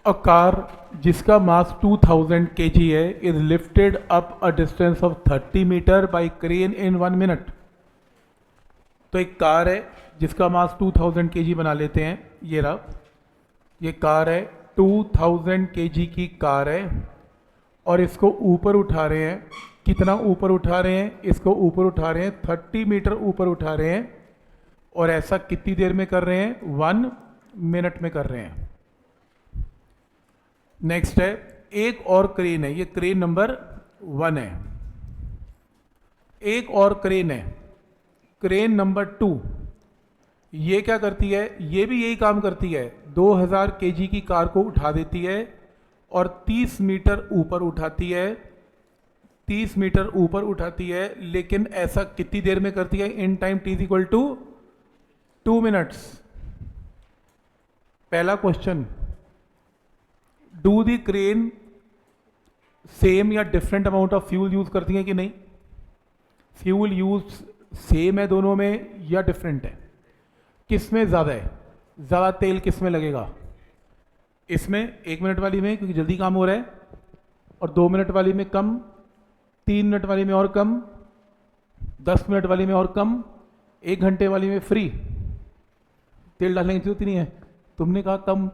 A car जिसका मास 2000 kg है is lifted up a distance of 30 metre by crane in 1 minute। तो एक car है जिसका मास 2000 kg बना लेते हैं, ये रहा, ये कार है 2000 kg की कार है और इसको ऊपर उठा रहे हैं। कितना ऊपर उठा रहे हैं? इसको ऊपर उठा रहे हैं 30 मीटर ऊपर उठा रहे हैं और ऐसा कितनी देर में कर रहे हैं? 1 मिनट में कर रहे हैं। नेक्स्ट है एक और क्रेन है, ये क्रेन नंबर 1 है। एक और क्रेन है, क्रेन नंबर 2। ये क्या करती है? ये भी यही काम करती है, 2000 kg की कार को उठा देती है और 30 मीटर ऊपर उठाती है, 30 मीटर ऊपर उठाती है, लेकिन ऐसा कितनी देर में करती है? In time t equal to 2 minutes. पहला question, do the crane same या different amount of fuel use करती है कि नहीं? फ्यूल यूज सेम है दोनों में या डिफरेंट है? किस में ज़्यादा है? ज़्यादा तेल किस में लगेगा? इसमें 1 मिनट वाली में, क्योंकि जल्दी काम हो रहा है, और 2 मिनट वाली में कम, 3 मिनट वाली में और कम, 10 मिनट वाली में और कम, 1 घंटे वाली में फ्री। तेल डालने की जरूरत ही नहीं है। तुमने कहा कम,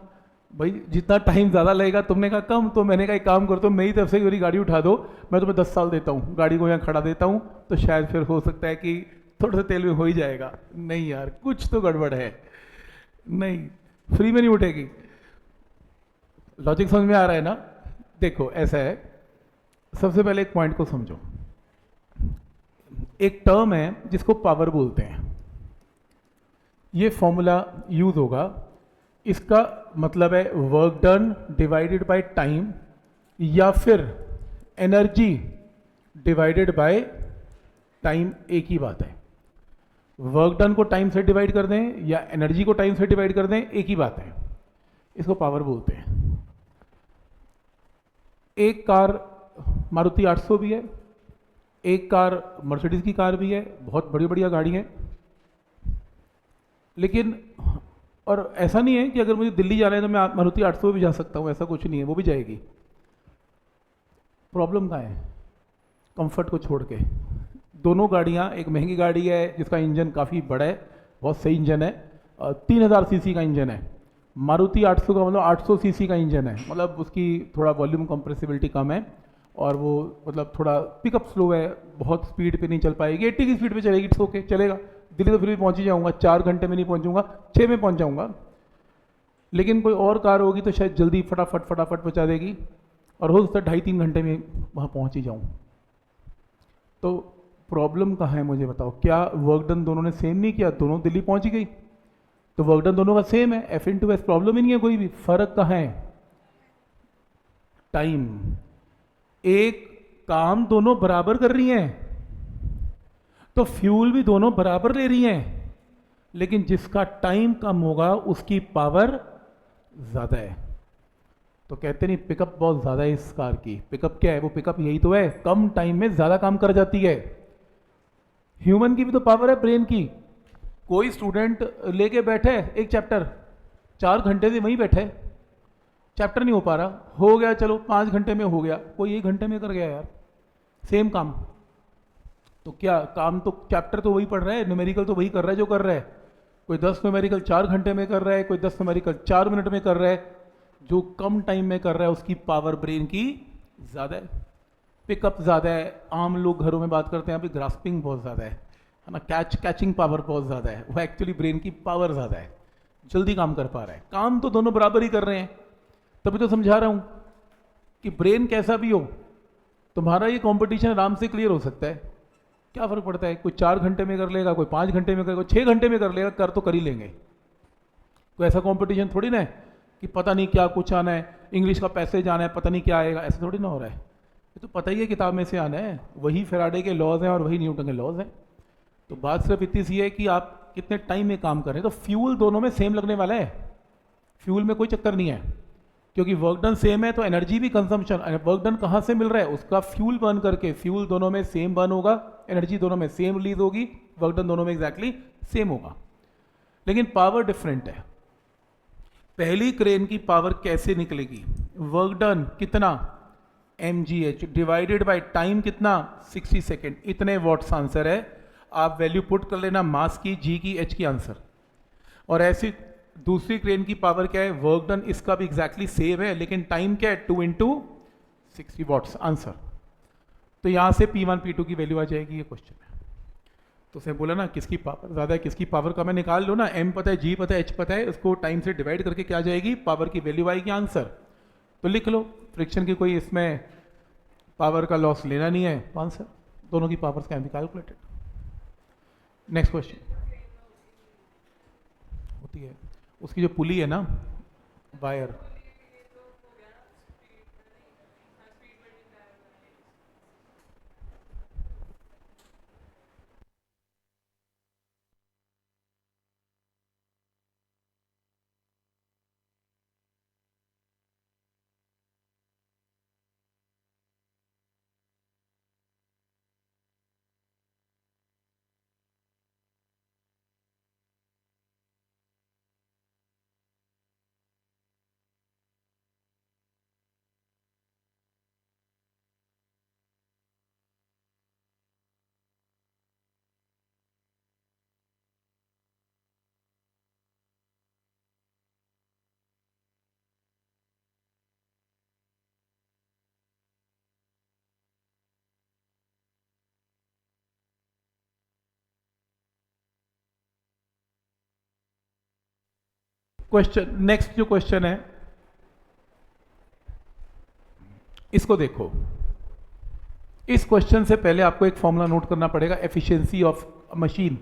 भाई जितना टाइम ज़्यादा लगेगा, तुमने कहा कम, तो मैंने कहा एक काम कर दो, मेरी तरफ से मेरी गाड़ी उठा दो, मैं तुम्हें 10 साल देता हूँ, गाड़ी को यहाँ खड़ा देता हूँ, तो शायद फिर हो सकता है कि थोड़ा सा तेल में हो ही जाएगा। नहीं यार, कुछ तो गड़बड़ है। नहीं, फ्री में नहीं उठेगी। लॉजिक समझ में आ रहा है ना? देखो ऐसा है, सबसे पहले एक पॉइंट को समझो। एक टर्म है जिसको पावर बोलते हैं, ये फॉर्मूला यूज होगा। इसका मतलब है work done divided by time या फिर एनर्जी डिवाइडेड बाय टाइम, एक ही बात है। वर्क डन को टाइम से डिवाइड कर दें या एनर्जी को टाइम से डिवाइड कर दें, एक ही बात है। इसको पावर बोलते हैं। एक कार मारुति 800 भी है, एक कार मर्सिडीज की कार भी है, बहुत बड़ी बढ़िया गाड़ी है। लेकिन और ऐसा नहीं है कि अगर मुझे दिल्ली जाना है तो मैं मारुति 800 भी जा सकता हूँ, ऐसा कुछ नहीं है, वो भी जाएगी। प्रॉब्लम कहाँ है? कंफर्ट को छोड़ के। दोनों गाड़ियाँ, एक महंगी गाड़ी है जिसका इंजन काफ़ी बड़ा है, बहुत सही इंजन है, 3000 सीसी का इंजन है। मारुति 800 का मतलब 800 सीसी का इंजन है, मतलब उसकी थोड़ा वॉल्यूम कंप्रेसिबिलिटी कम है और वो मतलब थोड़ा पिकअप स्लो है, बहुत स्पीड पे नहीं चल पाएगी, 80 की स्पीड पे चलेगी, इट्स ओके, चलेगा। दिल्ली तो फिर भी पहुंच ही जाऊंगा, 4 घंटे में नहीं पहुंचूंगा, 6 में पहुंच जाऊंगा। लेकिन कोई और कार होगी तो शायद जल्दी फटाफट पहुंचा देगी और हो सकता है 2.5-3 घंटे में वहां पहुंच ही जाऊं। तो प्रॉब्लम कहाँ है मुझे बताओ? क्या वर्क डन दोनों ने सेम नहीं किया? दोनों दिल्ली पहुंच ही गई, तो वर्क डन दोनों का सेम है, F/S, प्रॉब्लम ही नहीं है कोई भी। फर्क कहाँ है? टाइम। एक काम दोनों बराबर कर रही हैं तो फ्यूल भी दोनों बराबर ले रही हैं, लेकिन जिसका टाइम कम होगा उसकी पावर ज्यादा है। तो कहते नहीं पिकअप बहुत ज्यादा है इस कार की। पिकअप क्या है? वो पिकअप यही तो है, कम टाइम में ज्यादा काम कर जाती है। ह्यूमन की भी तो पावर है, ब्रेन की। कोई स्टूडेंट लेके बैठे एक चैप्टर, 4 घंटे से वहीं बैठे, चैप्टर नहीं हो पा रहा, हो गया चलो 5 घंटे में हो गया, कोई 1 घंटे में कर गया यार, सेम काम। तो क्या काम तो चैप्टर तो वही पढ़ रहा है, न्यूमेरिकल तो वही कर रहा है जो कर रहा है। कोई 10 न्यूमेरिकल 4 घंटे में कर रहा है, कोई 10 न्यूमेरिकल 4 मिनट में कर रहा है। जो कम टाइम में कर रहा है उसकी पावर ब्रेन की ज़्यादा है, पिकअप ज़्यादा है। आम लोग घरों में बात करते हैं अभी, ग्रास्पिंग बहुत ज़्यादा है ना, कैचिंग पावर बहुत ज़्यादा है। वो एक्चुअली ब्रेन की पावर ज़्यादा है, जल्दी काम कर पा रहा है। काम तो दोनों बराबर ही कर रहे हैं, तभी तो समझा रहा हूँ कि ब्रेन कैसा भी हो, तुम्हारा ये कॉम्पिटिशन आराम से क्लियर हो सकता है। क्या फ़र्क पड़ता है? कोई 4 घंटे में कर लेगा, कोई 5 घंटे में करेगा, 6 घंटे में कर लेगा, कर तो कर ही लेंगे। कोई ऐसा कंपटीशन थोड़ी ना है कि पता नहीं क्या कुछ आना है, इंग्लिश का पैसेज आना है, पता नहीं क्या आएगा, ऐसा थोड़ी ना हो रहा है। ये तो पता ही है किताब में से आना है, वही फैराडे के लॉज हैं और वही न्यूटन के लॉज हैं। तो बात सिर्फ इतनी सी है कि आप कितने टाइम में काम कर रहे हैं। तो फ्यूल दोनों में सेम लगने वाला है, फ्यूल में कोई चक्कर नहीं है, क्योंकि वर्क डन सेम है तो एनर्जी भी कंजम्पशन, वर्क डन कहाँ से मिल रहा है? उसका फ्यूल बर्न करके। फ्यूल दोनों में सेम बर्न होगा, एनर्जी दोनों में सेम रिलीज होगी, वर्क डन दोनों में एग्जैक्टली सेम होगा, लेकिन पावर डिफरेंट है। पहली क्रेन की पावर कैसे निकलेगी? वर्क डन कितना? mgh डिवाइडेड बाय टाइम कितना? 60 सेकेंड। इतने वॉट्स आंसर है। आप वैल्यू पुट कर लेना, मास की, जी की, एच की आंसर। और ऐसी दूसरी क्रेन की पावर क्या है? वर्क डन, इसका भी एग्जैक्टली सेम है, लेकिन टाइम क्या है? 2 इंटू 60 वॉट्स आंसर। तो यहां से P1 P2 की वैल्यू आ जाएगी। ये क्वेश्चन है तो उसने बोला ना किसकी पावर ज़्यादा है, किसकी पावर कम है, निकाल लो ना। M पता है, G पता है, H पता है, उसको टाइम से डिवाइड करके क्या आ जाएगी? पावर की वैल्यू आएगी आंसर। तो लिख लो, फ्रिक्शन की कोई इसमें पावर का लॉस लेना नहीं है, आंसर। दोनों की powers can be calculated. Next question होती है उसकी जो पुली है ना, वायर। क्वेश्चन, नेक्स्ट जो क्वेश्चन है इसको देखो। इस क्वेश्चन से पहले आपको एक फॉर्मूला नोट करना पड़ेगा, एफिशिएंसी ऑफ मशीन।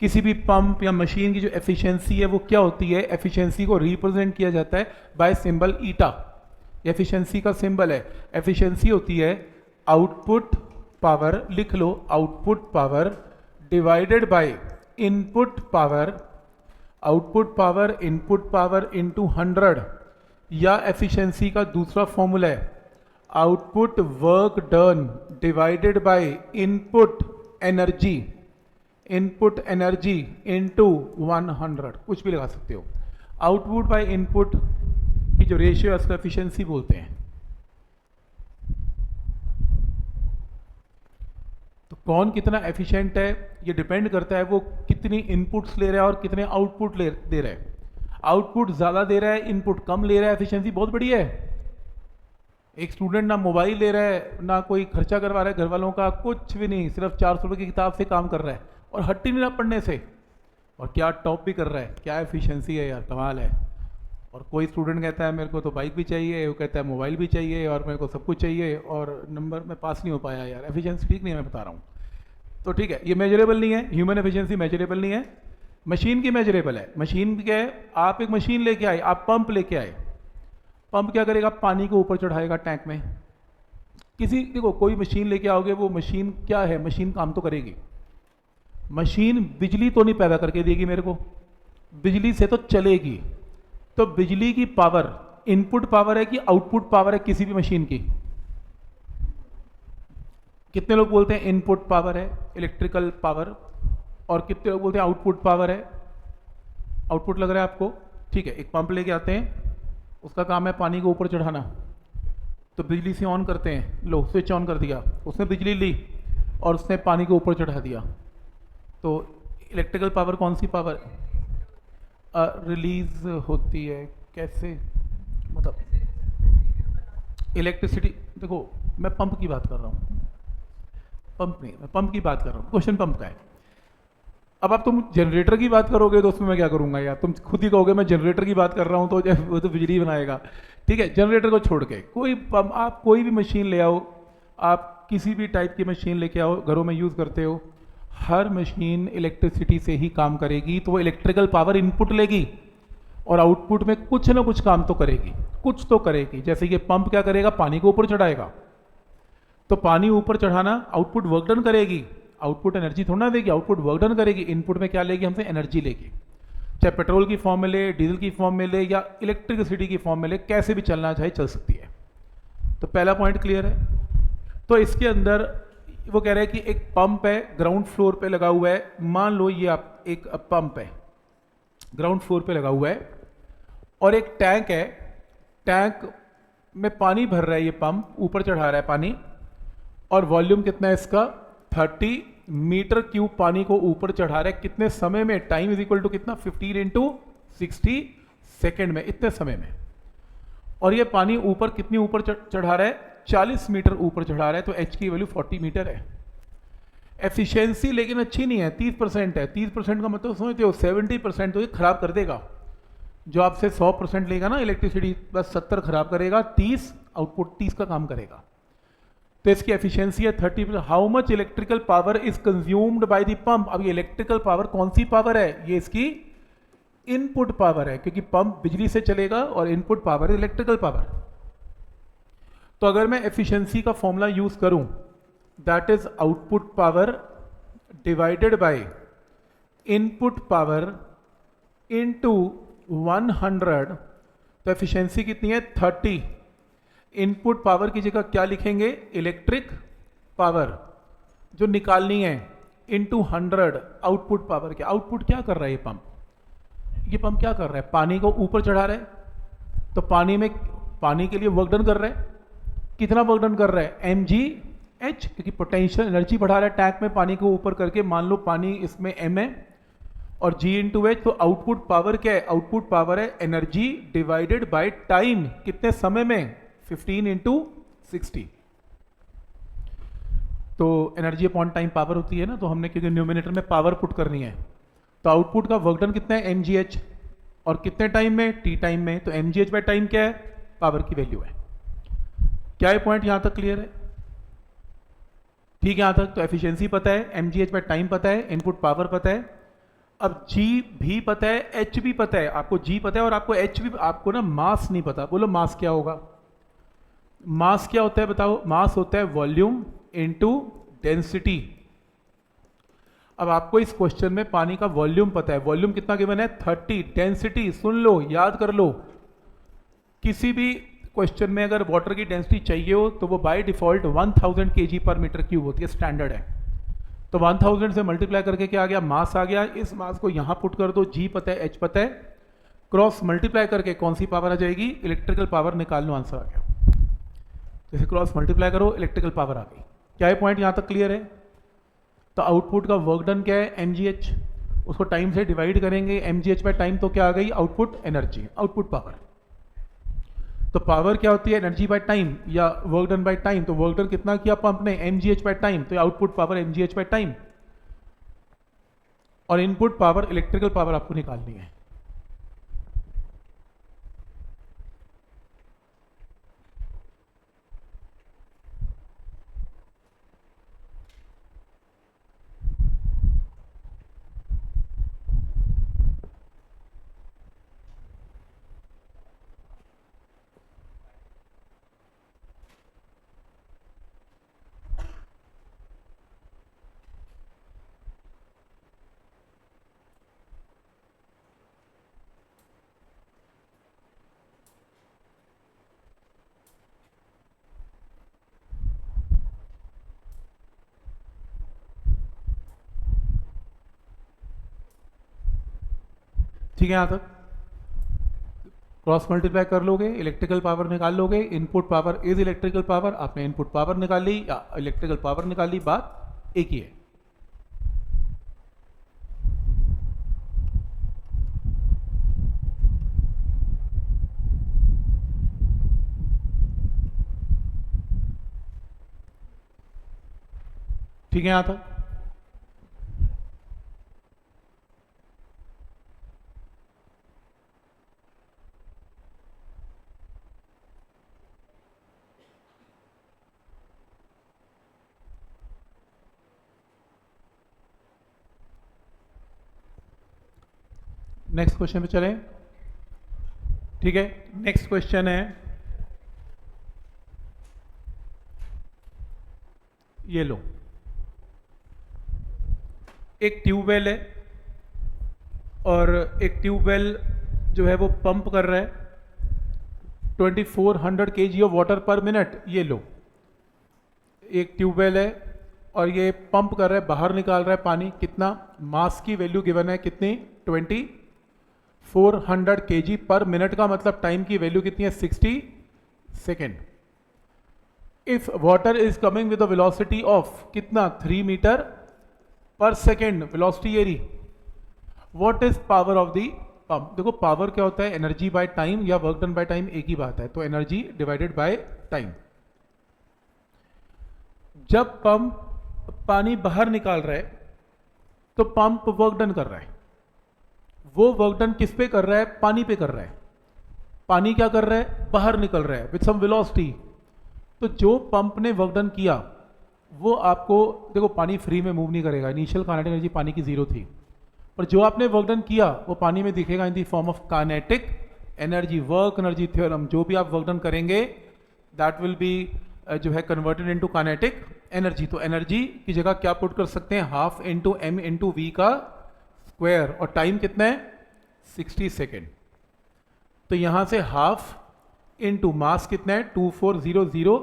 किसी भी पंप या मशीन की जो एफिशिएंसी है वो क्या होती है? एफिशिएंसी को रिप्रेजेंट किया जाता है बाय सिंबल ईटा। एफिशिएंसी का सिंबल है। एफिशिएंसी होती है आउटपुट पावर, लिख लो, output power divided by input power, output power input power into 100। या एफिशिएंसी का दूसरा फॉर्मूला है output work done divided by input energy, input energy into 100, कुछ भी लगा सकते हो। आउटपुट बाय इनपुट की जो रेशियो है उसको एफिशिएंसी बोलते हैं। तो कौन कितना एफिशिएंट है ये डिपेंड करता है वो कितनी इनपुट्स ले रहा है और कितने आउटपुट दे रहा है। आउटपुट ज़्यादा दे रहा है, इनपुट कम ले रहा है, एफिशिएंसी बहुत बढ़िया है। एक स्टूडेंट ना मोबाइल ले रहा है, ना कोई खर्चा करवा रहा है घर वालों का, कुछ भी नहीं, सिर्फ 400 रुपये की किताब से काम कर रहा है और हट ही नहीं रहा पढ़ने से, और क्या टॉप भी कर रहा है। क्या एफिशिएंसी है यार, कमाल है। और कोई स्टूडेंट कहता है मेरे को तो बाइक भी चाहिए, वो कहता है मोबाइल भी चाहिए और मेरे को सब कुछ चाहिए, और नंबर में पास नहीं हो पाया। यार एफिशिएंसी ठीक नहीं है, मैं बता रहा हूँ। तो ठीक है, ये मेजरेबल नहीं है, ह्यूमन एफिशिएंसी मेजरेबल नहीं है, मशीन की मेजरेबल है। मशीन क्या है? आप एक मशीन लेके आए, आप पंप लेके आए, पंप क्या करेगा? पानी को ऊपर चढ़ाएगा टैंक में। किसी देखो कोई मशीन लेके आओगे, वो मशीन क्या है? मशीन काम तो करेगी। मशीन बिजली तो नहीं पैदा करके देगी मेरे को, बिजली से तो चलेगी। तो बिजली की पावर इनपुट पावर है कि आउटपुट पावर है किसी भी मशीन की? कितने लोग बोलते हैं इनपुट पावर है इलेक्ट्रिकल पावर, और कितने लोग बोलते हैं आउटपुट पावर है? आउटपुट लग रहा है आपको? ठीक है, एक पंप लेके आते हैं, उसका काम है पानी को ऊपर चढ़ाना। तो बिजली से ऑन करते हैं, लो स्विच ऑन कर दिया, उसने बिजली ली और उसने पानी को ऊपर चढ़ा दिया। तो इलेक्ट्रिकल पावर कौन सी पावर रिलीज होती है? कैसे मतलब? इलेक्ट्रिसिटी, देखो मैं पंप की बात कर रहा हूँ, पंप नहीं, मैं पंप की बात कर रहा हूँ, क्वेश्चन पंप का है। अब आप तुम जनरेटर की बात करोगे तो उसमें मैं क्या करूंगा यार? तुम खुद ही कहोगे मैं जनरेटर की बात कर रहा हूँ, तो वो तो बिजली बनाएगा। ठीक है, जनरेटर को छोड़ के कोई पंप, आप कोई भी मशीन ले आओ, आप किसी भी टाइप की मशीन लेके आओ, घरों में यूज़ करते हो, हर मशीन इलेक्ट्रिसिटी से ही काम करेगी। तो वो इलेक्ट्रिकल पावर इनपुट लेगी और आउटपुट में कुछ ना कुछ काम तो करेगी, कुछ तो करेगी। जैसे ये पंप क्या करेगा? पानी को ऊपर चढ़ाएगा, तो पानी ऊपर चढ़ाना आउटपुट वर्क डन करेगी, आउटपुट एनर्जी थोड़ा ना देगी, आउटपुट वर्क डन करेगी। इनपुट में क्या लेगी? हमसे एनर्जी लेगी, चाहे पेट्रोल की फॉर्म में ले, डीजल की फॉर्म में ले, या इलेक्ट्रिसिटी की फॉर्म में ले, कैसे भी चलना चाहे चल सकती है। तो पहला पॉइंट क्लियर है। तो इसके अंदर वो कह रहे हैं कि एक पंप है, ग्राउंड फ्लोर पे लगा हुआ है। मान लो ये आप एक पंप है, ग्राउंड फ्लोर पे लगा हुआ है, और एक टैंक है, टैंक में पानी भर रहा है, ये पंप ऊपर चढ़ा रहा है पानी, और वॉल्यूम कितना है इसका 30 मीटर क्यूब पानी को ऊपर चढ़ा रहा है। कितने समय में? टाइम इज इक्वल टू कितना 15 इंटू 60 सेकेंड में, इतने समय में। और ये पानी ऊपर कितनी ऊपर चढ़ा रहा है? 40 मीटर ऊपर चढ़ा रहा है, तो एच की वैल्यू 40 मीटर है। एफिशिएंसी लेकिन अच्छी नहीं है, 30% है। 30% का मतलब समझते हो 70% तो ये खराब कर देगा। जो आपसे 100% लेगा ना इलेक्ट्रिसिटी, बस 70 खराब करेगा, 30 आउटपुट 30 का काम करेगा। तो इसकी एफिशिएंसी है 30%। How much electrical power is consumed by the pump. अब ये इलेक्ट्रिकल पावर कौन सी पावर है? ये इसकी इनपुट पावर है, क्योंकि पंप बिजली से चलेगा और इनपुट पावर है इलेक्ट्रिकल पावर। तो अगर मैं एफिशिएंसी का फॉर्मूला यूज करूं, that is output power divided by input power into 100, तो एफिशिएंसी कितनी है 30। इनपुट पावर की जगह क्या लिखेंगे? इलेक्ट्रिक पावर जो निकालनी है, इनटू 100 आउटपुट पावर। क्या आउटपुट क्या कर रहा है ये पंप? ये पंप क्या कर रहा है? पानी को ऊपर चढ़ा रहा है, तो पानी के लिए वर्क डन कर रहा है। कितना वर्क डन कर रहा है? mgh, क्योंकि पोटेंशियल एनर्जी बढ़ा रहा है टैंक में पानी को ऊपर करके। मान लो पानी इसमें m है और g इंटू एच, तो आउटपुट पावर क्या है? आउटपुट पावर है एनर्जी डिवाइडेड बाय टाइम। कितने समय में? 15 इंटू 60। तो एनर्जी अपॉन टाइम पावर होती है ना, तो हमने क्योंकि न्यूमिनेटर में पावर पुट करनी है, तो आउटपुट का वर्क डन कितना है? mgh। और कितने टाइम में? t टाइम में। तो mgh बाय टाइम क्या है? पावर की वैल्यू है। क्या ये पॉइंट यहां तक क्लियर है? ठीक है यहां तक? तो एफिशिएंसी पता है, mgh बाय टाइम पता है, इनपुट पावर पता है। अब g भी पता है, h भी पता है। आपको g पता है और आपको h भी, आपको ना मास नहीं पता। बोलो मास क्या होगा? मास क्या होता है बताओ? मास होता है वॉल्यूम इनटू डेंसिटी। अब आपको इस क्वेश्चन में पानी का वॉल्यूम पता है। वॉल्यूम कितना गिवन है? 30। डेंसिटी सुन लो, याद कर लो। किसी भी क्वेश्चन में अगर वाटर की डेंसिटी चाहिए हो तो वो बाय डिफॉल्ट 1000 kg पर मीटर क्यूब होती है, स्टैंडर्ड है। तो 1000 से मल्टीप्लाई करके क्या आ गया? मास आ गया। इस मास को यहां पुट कर दो, जी पता है, एच पता है, क्रॉस मल्टीप्लाई करके कौन सी पावर आ जाएगी? इलेक्ट्रिकल पावर निकाल लो, आंसर आ गया। जैसे क्रॉस मल्टीप्लाई करो, इलेक्ट्रिकल पावर आ गई। क्या ये पॉइंट यहां तक क्लियर है? तो आउटपुट का वर्क डन क्या है? mgh। उसको टाइम से डिवाइड करेंगे, mgh बाय टाइम, तो क्या आ गई? Output energy, output power. तो पावर क्या होती है? एनर्जी बाय टाइम या वर्क डन बाय टाइम। तो वर्क डन कितना किया पंप ने? mgh बाय टाइम, तो output power mgh bye time. और इनपुट पावर इलेक्ट्रिकल पावर आपको निकालनी है। ठीक है यहां तक? क्रॉस मल्टीप्लाई कर लोगे, इलेक्ट्रिकल पावर निकाल लोगे। Input power is electrical power, आपने इनपुट पावर निकाल ली या इलेक्ट्रिकल पावर निकाल ली, बात एक ही है। ठीक है यहां तक? नेक्स्ट क्वेश्चन पे चलें। ठीक है, नेक्स्ट क्वेश्चन है, ये लो, एक ट्यूबवेल है और एक ट्यूबवेल जो है वो पंप कर रहा है 2400 kg ऑफ वाटर पर मिनट। ये लो, एक ट्यूबवेल है और ये पंप कर रहा है, बाहर निकाल रहा है पानी। कितना? मास की वैल्यू गिवन है कितनी? 400 kg पर मिनट का मतलब टाइम की वैल्यू कितनी है? 60 second. If water is coming with the velocity of कितना? 3 मीटर पर सेकेंड वेलोसिटी एरी। What is power of the pump? देखो पावर क्या होता है? एनर्जी बाय टाइम या वर्क डन बाय टाइम, एक ही बात है। तो एनर्जी डिवाइडेड बाय टाइम। जब पंप पानी बाहर निकाल रहा है तो पंप वर्क डन कर रहा है। वो वर्क डन किस पे कर रहा है? पानी पे कर रहा है। पानी क्या कर रहा है? बाहर निकल रहा है विद सम वेलोसिटी। तो जो पंप ने वर्क डन किया वो आपको, देखो पानी फ्री में मूव नहीं करेगा, इनिशियल काइनेटिक एनर्जी पानी की 0 थी, पर जो आपने वर्क डन किया वो पानी में दिखेगा in the form of kinetic energy. Work energy theorem, जो भी आप वर्क डन करेंगे दैट विल बी जो है कन्वर्टेड इनटू काइनेटिक एनर्जी। तो एनर्जी की जगह क्या पुट कर सकते हैं? Half into M into V का स्क्वायर। और टाइम कितना है? 60 सेकेंड। तो यहां से हाफ इंटू मास कितना है? 2400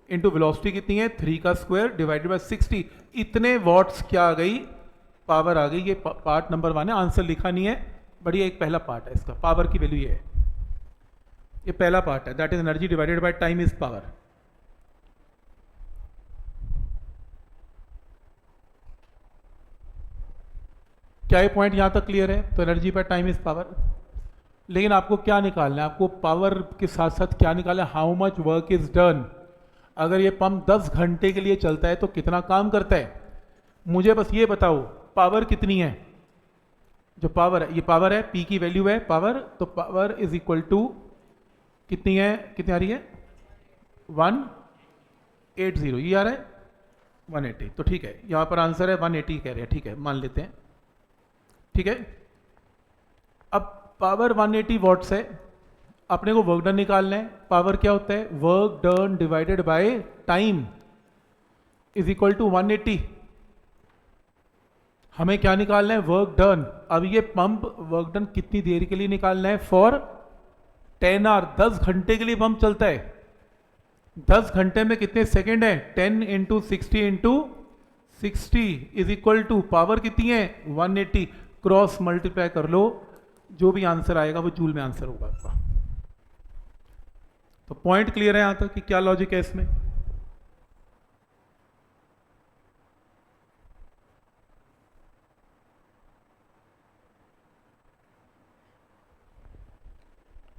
इंटू वेलोसिटी कितनी है? 3 का स्क्वायर डिवाइडेड बाय 60। इतने वॉट्स क्या आ गई? पावर आ गई। ये पार्ट नंबर 1 है, आंसर लिखा नहीं है, बढ़िया एक पहला पार्ट है इसका। पावर की वैल्यू ये है, ये पहला पार्ट है, that is energy divided by time is power. क्या ये पॉइंट यहां तक क्लियर है? तो energy by time is power. लेकिन आपको क्या निकालना है? आपको पावर के साथ साथ क्या निकालना है? How much work is done. अगर ये पंप 10 घंटे के लिए चलता है तो कितना काम करता है? मुझे बस ये बताओ पावर कितनी है? जो पावर है, ये पावर है, पी की वैल्यू है पावर। तो पावर इज इक्वल टू कितनी है? कितनी आ रही है? 180। ये आ रहा है 180। तो ठीक है, यहां पर आंसर है 180 कह रहे हैं, ठीक है मान लेते हैं, ठीक है। अब पावर 180 वॉट्स है, अपने को वर्क डन निकालना है। पावर क्या होता है? Work done divided by time is equal to 180। हमें क्या निकालना है? Work done. अब ये पंप वर्क डन कितनी देर के लिए निकालना है? For 10 our. 10 घंटे के लिए पंप चलता है। 10 घंटे में कितने सेकेंड है? 10 into 60 into 60 is equal to power कितनी है? 180। क्रॉस मल्टीप्लाई कर लो, जो भी आंसर आएगा वो जूल में आंसर होगा आपका। तो पॉइंट क्लियर है यहां तक कि क्या लॉजिक है इसमें?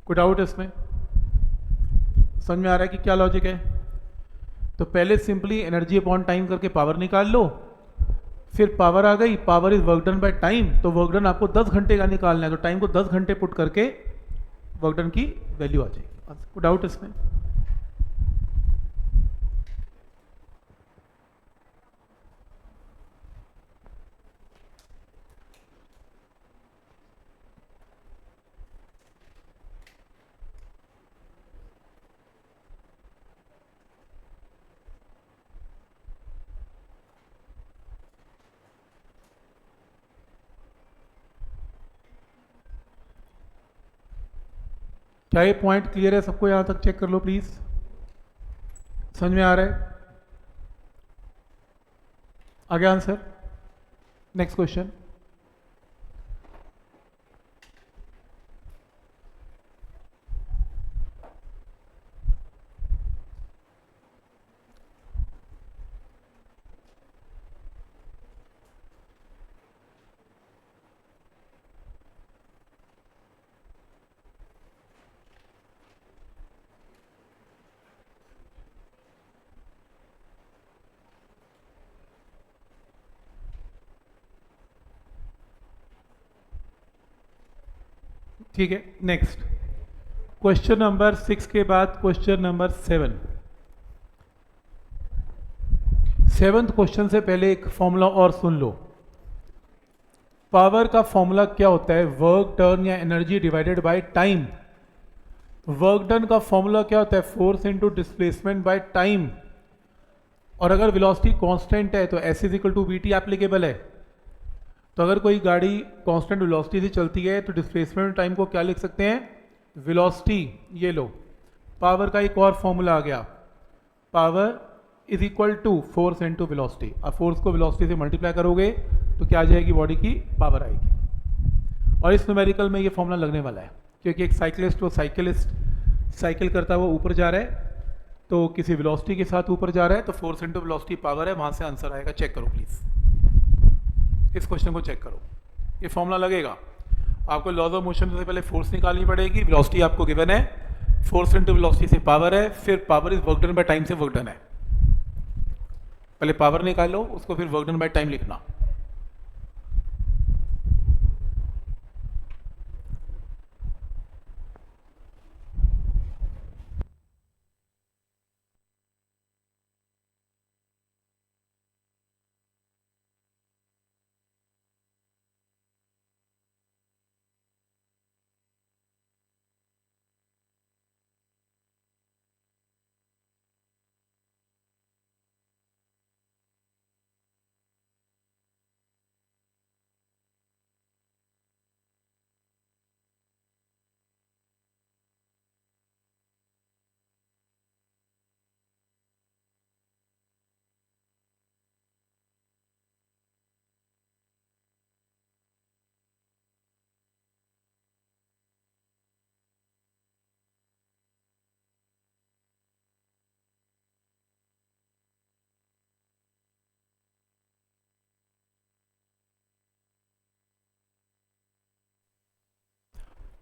कोई डाउट इसमें? समझ में आ रहा है कि क्या लॉजिक है? तो पहले सिंपली एनर्जी अपॉन टाइम करके पावर निकाल लो, फिर पावर आ गई, power is work done by time. तो वर्क डन आपको 10 घंटे का निकालना है, तो टाइम को 10 घंटे पुट करके वर्क डन की वैल्यू आ जाएगी। कोई डाउट इसमें? क्या ये पॉइंट क्लियर है सबको? यहां तक चेक कर लो प्लीज। समझ में आ रहा है? आगे आंसर, नेक्स्ट क्वेश्चन। ठीक है, नेक्स्ट क्वेश्चन नंबर 6 के बाद क्वेश्चन नंबर 7। 7th क्वेश्चन से पहले एक फॉर्मूला और सुन लो। पावर का फॉर्मूला क्या होता है? वर्क डन या energy divided by time. Work done का फॉर्मूला क्या होता है? Force into displacement by time. और अगर वेलोसिटी कांस्टेंट है तो S is equal to V T applicable है। तो अगर कोई गाड़ी कांस्टेंट वेलोसिटी से चलती है तो डिस्प्लेसमेंट टाइम को क्या लिख सकते हैं? वेलोसिटी। ये लो, पावर का एक और फॉर्मूला आ गया, power is equal to force into velocity. अब फोर्स को वेलोसिटी से मल्टीप्लाई करोगे तो क्या आ जाएगी? बॉडी की पावर आएगी। और इस न्यूमेरिकल में ये फॉर्मूला लगने वाला है, क्योंकि एक साइकिलिस्ट वो साइकिल करता है, वो ऊपर जा रहा है, तो किसी वेलोसिटी के साथ ऊपर जा रहा है, तो फोर्स इंटू वेलोसिटी पावर है, वहाँ से आंसर आएगा। चेक करो प्लीज़, इस क्वेश्चन को चेक करो, ये फॉर्मूला लगेगा। आपको लॉज ऑफ मोशन से पहले फोर्स निकालनी पड़ेगी, वेलोसिटी आपको गिवन है, फोर्स इंटू वेलोसिटी से पावर है, फिर power is work done by time से वर्क डन है। पहले पावर निकालो, उसको फिर वर्क डन बाय टाइम लिखना।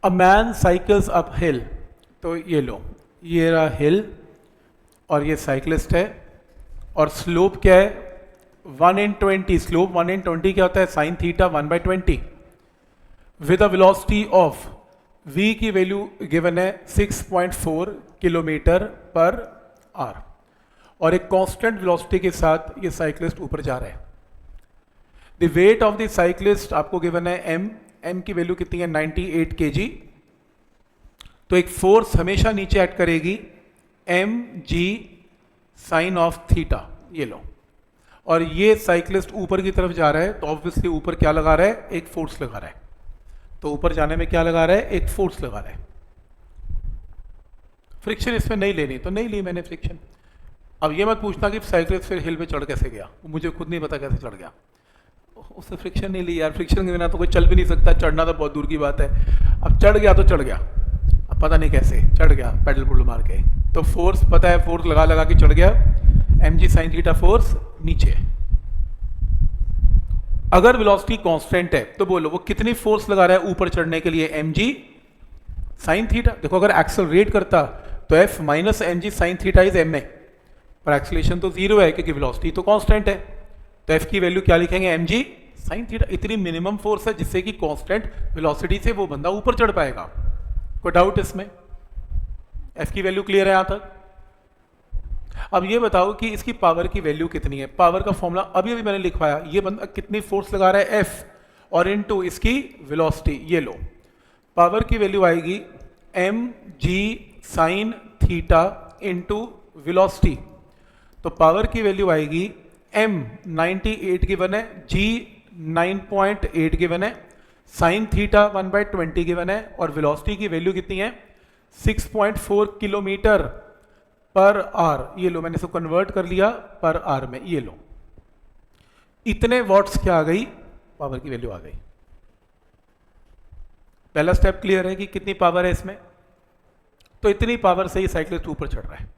A man cycles up hill, तो ये लो, ये रहा हिल और ये साइकिलिस्ट है, और स्लोप क्या है 1/20। स्लोप 1/20 क्या होता है, sine theta 1/20 with a velocity of v की वैल्यू गिवन है 6.4 किलोमीटर पर आवर, और एक कांस्टेंट वेलोसिटी के साथ ये साइकिलिस्ट ऊपर जा रहा है। The weight of the cyclist आपको गिवन है m की वैल्यू कितनी है 98 kg। तो एक फोर्स हमेशा नीचे एक्ट करेगी mg साइन ऑफ थीटा, ये लो, और ये साइकिलिस्ट ऊपर की तरफ जा रहा है, तो ऑब्वियसली ऊपर क्या लगा रहा है, एक फोर्स लगा रहा है। तो ऊपर जाने में क्या लगा रहा है, एक फोर्स लगा रहा है। फ्रिक्शन इसमें नहीं लेनी, तो नहीं ली मैंने फ्रिक्शन। अब ये मत पूछना कि साइकिलिस्ट फिर हिल पे चढ़ कैसे गया, मुझे खुद नहीं पता कैसे चढ़ गया, उससे फ्रिक्शन नहीं ली यार, फ्रिक्शन के बिना तो कोई चल भी नहीं सकता, चढ़ना तो बहुत दूर की बात है। अब चढ़ गया तो चढ़ गया, अब पता नहीं कैसे चढ़ गया, पेडल पुडल मार के, तो फोर्स पता है, फोर्स लगा लगा के चढ़ गया, mg साइन थीटा फोर्स नीचे। अगर वेलोसिटी कांस्टेंट है तो बोलो वो कितनी फोर्स लगा रहा है ऊपर चढ़ने के लिए, mg साइन थीटा। देखो अगर एक्सेलरेट करता तो f minus mg sine theta is ma, पर एक्सेलरेशन तो जीरो है क्योंकि वेलोसिटी तो कांस्टेंट है, तो f की वैल्यू क्या लिखेंगे, mg साइन थीटा। इतनी मिनिमम फोर्स है जिससे कि कांस्टेंट वेलोसिटी से वो बंदा ऊपर चढ़ पाएगा। कोई डाउट इसमें, f की वैल्यू क्लियर है यहां तक। अब ये बताओ कि इसकी पावर की वैल्यू कितनी है। पावर का फॉर्मूला अभी अभी मैंने लिखवाया, ये बंदा कितनी फोर्स लगा रहा है, f, और इनटू इसकी वेलोसिटी, ये लो, पावर की वैल्यू आएगी mg sine theta into velocity. तो पावर की वैल्यू आएगी m 98 गिवन है, g 9.8 गिवन है, साइन थीटा 1/20 गिवन है, और वेलोसिटी की वैल्यू कितनी है 6.4 किलोमीटर पर आवर। ये लो, मैंने इसको कन्वर्ट कर लिया पर आवर में, ये लो, इतने वॉट्स क्या आ गई, पावर की वैल्यू आ गई। पहला स्टेप क्लियर है कि कितनी पावर है इसमें, तो इतनी पावर से ही साइकिलिस्ट ऊपर चढ़ रहा है,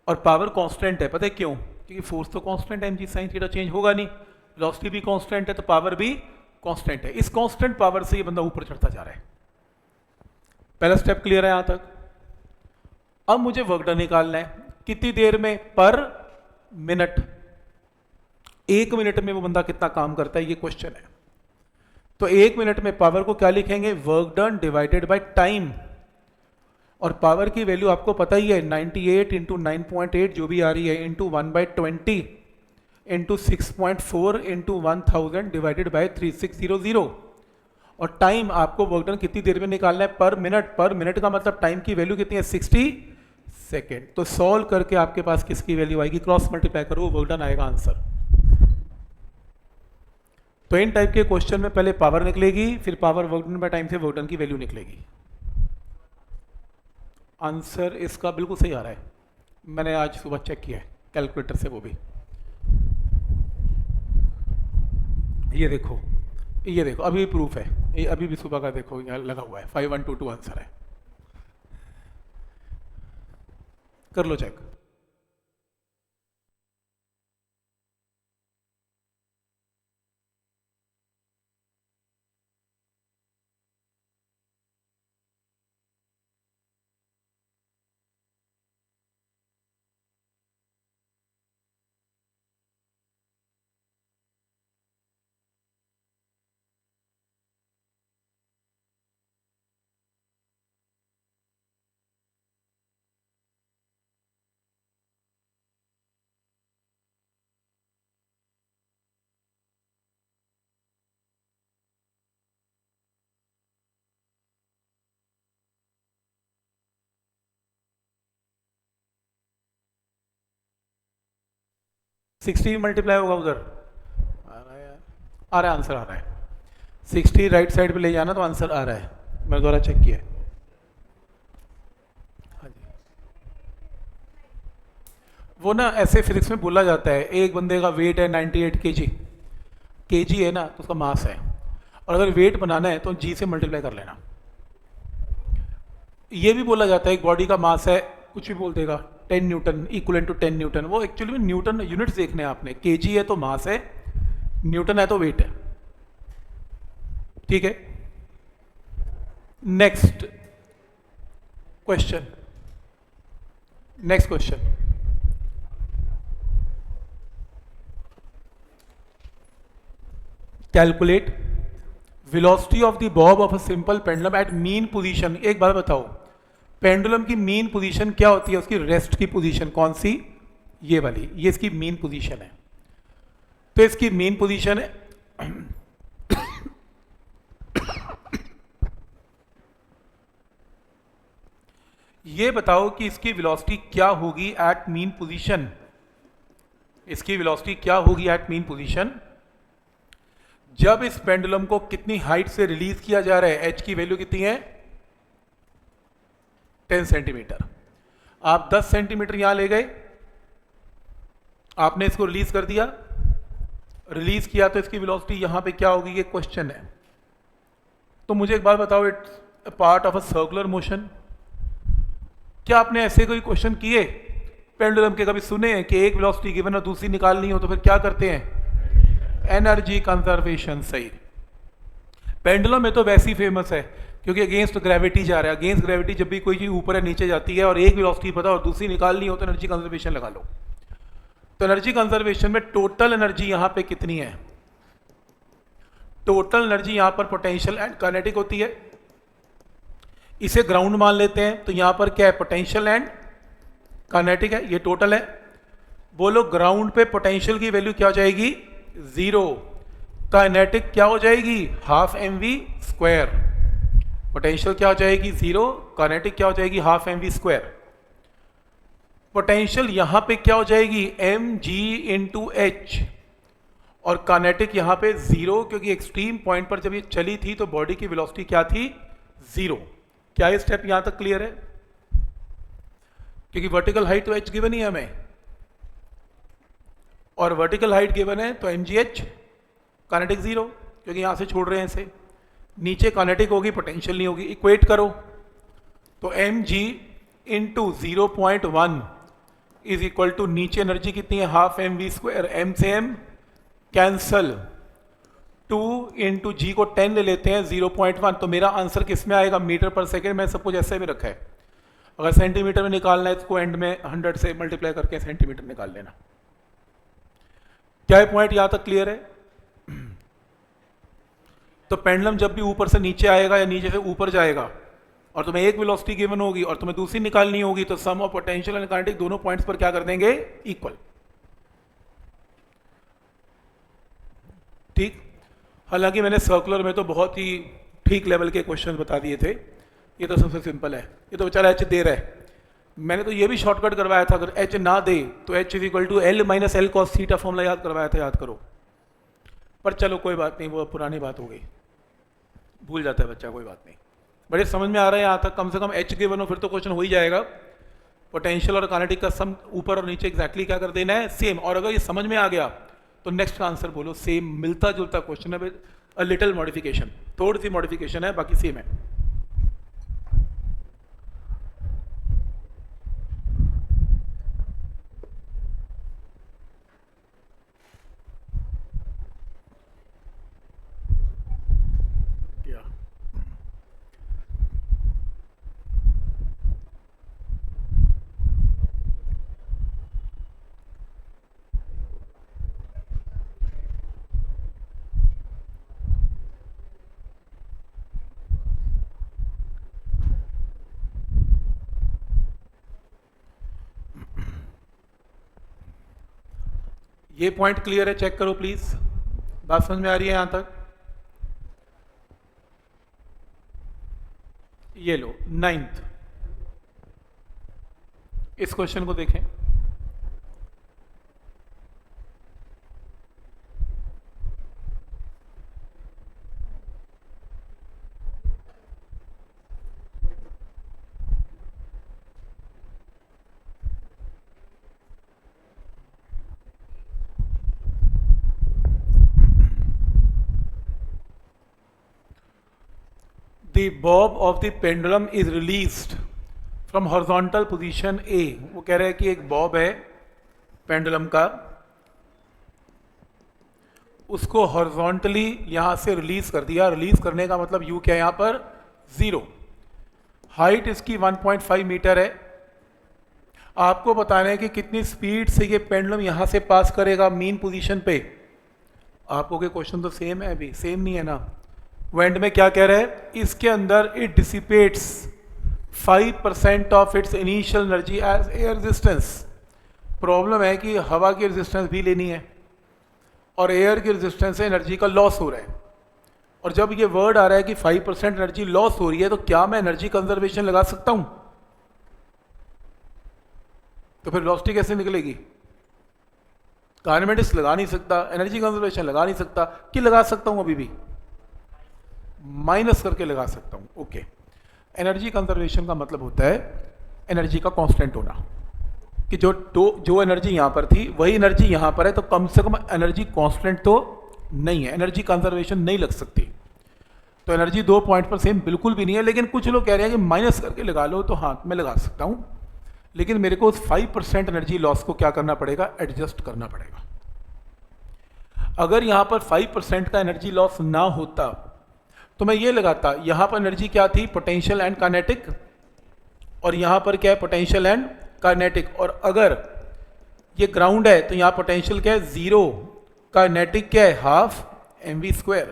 और पावर कांस्टेंट है। पता है क्यों, क्योंकि फोर्स तो कांस्टेंट है, mg साइन थीटा चेंज होगा नहीं, वेलोसिटी भी कांस्टेंट है, तो पावर भी कांस्टेंट है। इस कांस्टेंट पावर से ये बंदा ऊपर चढ़ता जा रहा है। पहला स्टेप क्लियर है यहां तक। अब मुझे वर्क डन निकालना है, कितनी देर में, पर मिनट, 1 मिनट में वो बंदा कितना काम करता है, ये क्वेश्चन है। तो 1 मिनट में पावर को क्या लिखेंगे, work done divided by time, और पावर की वैल्यू आपको पता ही है 98 इंटू 9.8 जो भी आ रही है, into 1/20 into 6.4 into 1000 divided by 3600, और टाइम आपको वर्क डन कितनी देर में निकालना है, पर मिनट। पर मिनट का मतलब टाइम की वैल्यू कितनी है, 60 सेकेंड। तो सॉल्व करके आपके पास किसकी वैल्यू आएगी, क्रॉस मल्टीप्लाई करो, वर्क डन आएगा आंसर। तो इन टाइप के क्वेश्चन में पहले पावर निकलेगी, फिर power work done by time से वर्क डन की वैल्यू निकलेगी। आंसर इसका बिल्कुल सही आ रहा है, मैंने आज सुबह चेक किया है कैलकुलेटर से, वो भी। ये देखो, ये देखो, अभी प्रूफ है। ये अभी भी सुबह का देखो यहाँ लगा हुआ है, 5122 आंसर है, कर लो चेक। सिक्सटी मल्टीप्लाई होगा उधर, आ रहा है यार, आ रहा है, आंसर आ रहा है। 60 राइट साइड पे ले जाना तो आंसर आ रहा है, मैंने द्वारा चेक किया है। हाँ जी, वो ना ऐसे फिजिक्स में बोला जाता है, एक बंदे का वेट है 98 केजी, केजी है ना तो उसका मास है, और अगर वेट बनाना है तो जी से मल्टीप्लाई कर लेना। ये भी बोला जाता है एक बॉडी का मास है, कुछ भी बोल देगा 10 न्यूटन इक्वल टू 10 न्यूटन, वो एक्चुअली में न्यूटन यूनिट्स देखने हैं आपने, केजी है तो मास है, न्यूटन है तो वेट है, ठीक है। Next question, next question, calculate velocity of the bob of a simple pendulum at mean position. एक बार बताओ, पेंडुलम की मीन पोजीशन क्या होती है, उसकी रेस्ट की पोजीशन कौन सी, ये वाली, ये इसकी मीन पोजीशन है। तो इसकी मीन पोजीशन है ये बताओ कि इसकी वेलोसिटी क्या होगी एट मीन पोजीशन, इसकी वेलोसिटी क्या होगी एट मीन पोजीशन जब इस पेंडुलम को कितनी हाइट से रिलीज किया जा रहा है, एच की वैल्यू कितनी है 10 सेंटीमीटर। आप 10 सेंटीमीटर यहां ले गए, आपने इसको रिलीज कर दिया, रिलीज किया तो इसकी वेलोसिटी यहां पे क्या होगी, ये क्वेश्चन है। तो मुझे एक बात बताओ, it's part of a circular motion. क्या आपने ऐसे कोई क्वेश्चन किए पेंडुलम के, कभी सुने हैं कि एक वेलोसिटी गिवन और दूसरी निकालनी हो तो फिर क्या करते हैं, एनर्जी कंजर्वेशन। सही, पेंडुलम में तो वैसे ही फेमस है क्योंकि अगेंस्ट ग्रेविटी जा रहा है, अगेंस्ट ग्रेविटी जब भी कोई चीज ऊपर है नीचे जाती है और एक वेलोसिटी पता और दूसरी निकालनी हो तो एनर्जी कंजर्वेशन लगा लो। तो एनर्जी कंजर्वेशन में टोटल एनर्जी यहां पे कितनी है, टोटल एनर्जी यहां पर पोटेंशियल एंड काइनेटिक होती है, इसे ग्राउंड मान लेते हैं, तो यहां पर क्या है, पोटेंशियल एंड काइनेटिक है, ये टोटल है। बोलो ग्राउंड पे पोटेंशियल की वैल्यू क्या हो जाएगी, 0, काइनेटिक क्या हो जाएगी, हाफ mv स्क्वायर, पोटेंशियल क्या हो जाएगी 0, काइनेटिक क्या हो जाएगी हाफ mv स्क्वायर। पोटेंशियल यहां पे क्या हो जाएगी mg इंटू एच, और काइनेटिक यहां पे 0, क्योंकि एक्सट्रीम पॉइंट पर जब ये चली थी तो बॉडी की वेलोसिटी क्या थी 0। क्या ये स्टेप यहां तक क्लियर है, क्योंकि वर्टिकल हाइट तो h गिवन ही है हमें, और वर्टिकल हाइट गिवन है तो mgh, काइनेटिक 0 क्योंकि यहां से छोड़ रहे हैं इसे, नीचे काइनेटिक होगी पोटेंशियल नहीं होगी, इक्वेट करो तो mg into 0.1 is equal to नीचे एनर्जी कितनी है हाफ mv स्क्वायर, m से m कैंसल, 2 इंटू जी को 10 ले लेते हैं 0.1, तो मेरा आंसर किस में आएगा, मीटर पर सेकेंड में सब कुछ ऐसे भी रखा है, अगर सेंटीमीटर में निकालना है इसको एंड में 100 से मल्टीप्लाई करके सेंटीमीटर निकाल लेना। क्या है पॉइंट यहां तक क्लियर है। तो पेंडुलम जब भी ऊपर से नीचे आएगा या नीचे से ऊपर जाएगा और तुम्हें एक वेलोसिटी गिवन होगी और तुम्हें दूसरी निकालनी होगी तो सम ऑफ पोटेंशियल एंड काइनेटिक दोनों पॉइंट्स पर क्या कर देंगे, इक्वल। ठीक, हालांकि मैंने सर्कुलर में तो बहुत ही ठीक लेवल के क्वेश्चन बता दिए थे, ये तो सबसे सिंपल है, ये तो बेचारा एच दे रहा है, मैंने तो ये भी शॉर्टकट करवाया था, अगर एच ना दे तो H is equal to L minus L cos theta formula याद करवाया था, याद करो। पर चलो कोई बात नहीं, वो पुरानी बात हो गई, भूल जाता है बच्चा, कोई बात नहीं। बड़े समझ में आ रहा है यहाँ तक, कम से कम एच गिवन हो फिर तो क्वेश्चन हो ही जाएगा। पोटेंशियल और काइनेटिक का सम ऊपर और नीचे एग्जैक्टली क्या कर देना है, सेम, और अगर ये समझ में आ गया तो नेक्स्ट का आंसर बोलो सेम, मिलता जुलता क्वेश्चन है, अ लिटिल मॉडिफिकेशन, थोड़ी सी मॉडिफिकेशन है, बाकी सेम है। ये पॉइंट क्लियर है, चेक करो प्लीज, बात समझ में आ रही है यहां तक? ये लो 9th, इस क्वेश्चन को देखें। The bob of the pendulum is released from horizontal position A। वो कह रहे हैं कि एक बॉब है पेंडुलम का, उसको हॉरिजॉन्टली यहां से रिलीज कर दिया। रिलीज करने का मतलब यू क्या है, यहां पर 0, हाइट इसकी 1.5 मीटर है। आपको बताना है कि कितनी स्पीड से ये पेंडुलम यहां से पास करेगा मीन पोजीशन पे। आपको के क्वेश्चन तो सेम है, अभी सेम नहीं है ना। वेंड में क्या कह रहा है, इसके अंदर it dissipates 5% of its initial energy as air resistance. Problem है कि हवा की रेजिस्टेंस भी लेनी है और एयर की रेजिस्टेंस से एनर्जी का लॉस हो रहा है। और जब ये वर्ड आ रहा है कि 5% एनर्जी लॉस हो रही है, तो क्या मैं एनर्जी कंजर्वेशन लगा सकता हूं? तो फिर वेलोसिटी कैसे निकलेगी? काइनेमेटिक्स लगा नहीं सकता, एनर्जी कंजर्वेशन लगा नहीं सकता। कि लगा सकता हूं अभी भी, माइनस करके लगा सकता हूं। ओके, एनर्जी कंजर्वेशन का मतलब होता है एनर्जी का कांस्टेंट होना, कि जो एनर्जी यहां पर थी वही एनर्जी यहां पर है, तो कम से कम एनर्जी कांस्टेंट तो नहीं है, एनर्जी कंजर्वेशन नहीं लग सकती। तो एनर्जी 2 पॉइंट पर सेम बिल्कुल भी नहीं है। लेकिन कुछ लोग कह रहे हैं कि माइनस करके लगा लो, तो हाँ मैं लगा सकता हूं, लेकिन मेरे को उस 5% एनर्जी लॉस को क्या करना पड़ेगा, एडजस्ट करना पड़ेगा। अगर यहां पर 5% का एनर्जी लॉस ना होता तो मैं ये लगाता, यहां पर एनर्जी क्या थी, पोटेंशियल एंड काइनेटिक, और यहां पर क्या है, पोटेंशियल एंड काइनेटिक। और अगर ये ग्राउंड है तो यहां पोटेंशियल क्या है, 0, काइनेटिक क्या है, हाफ mv²।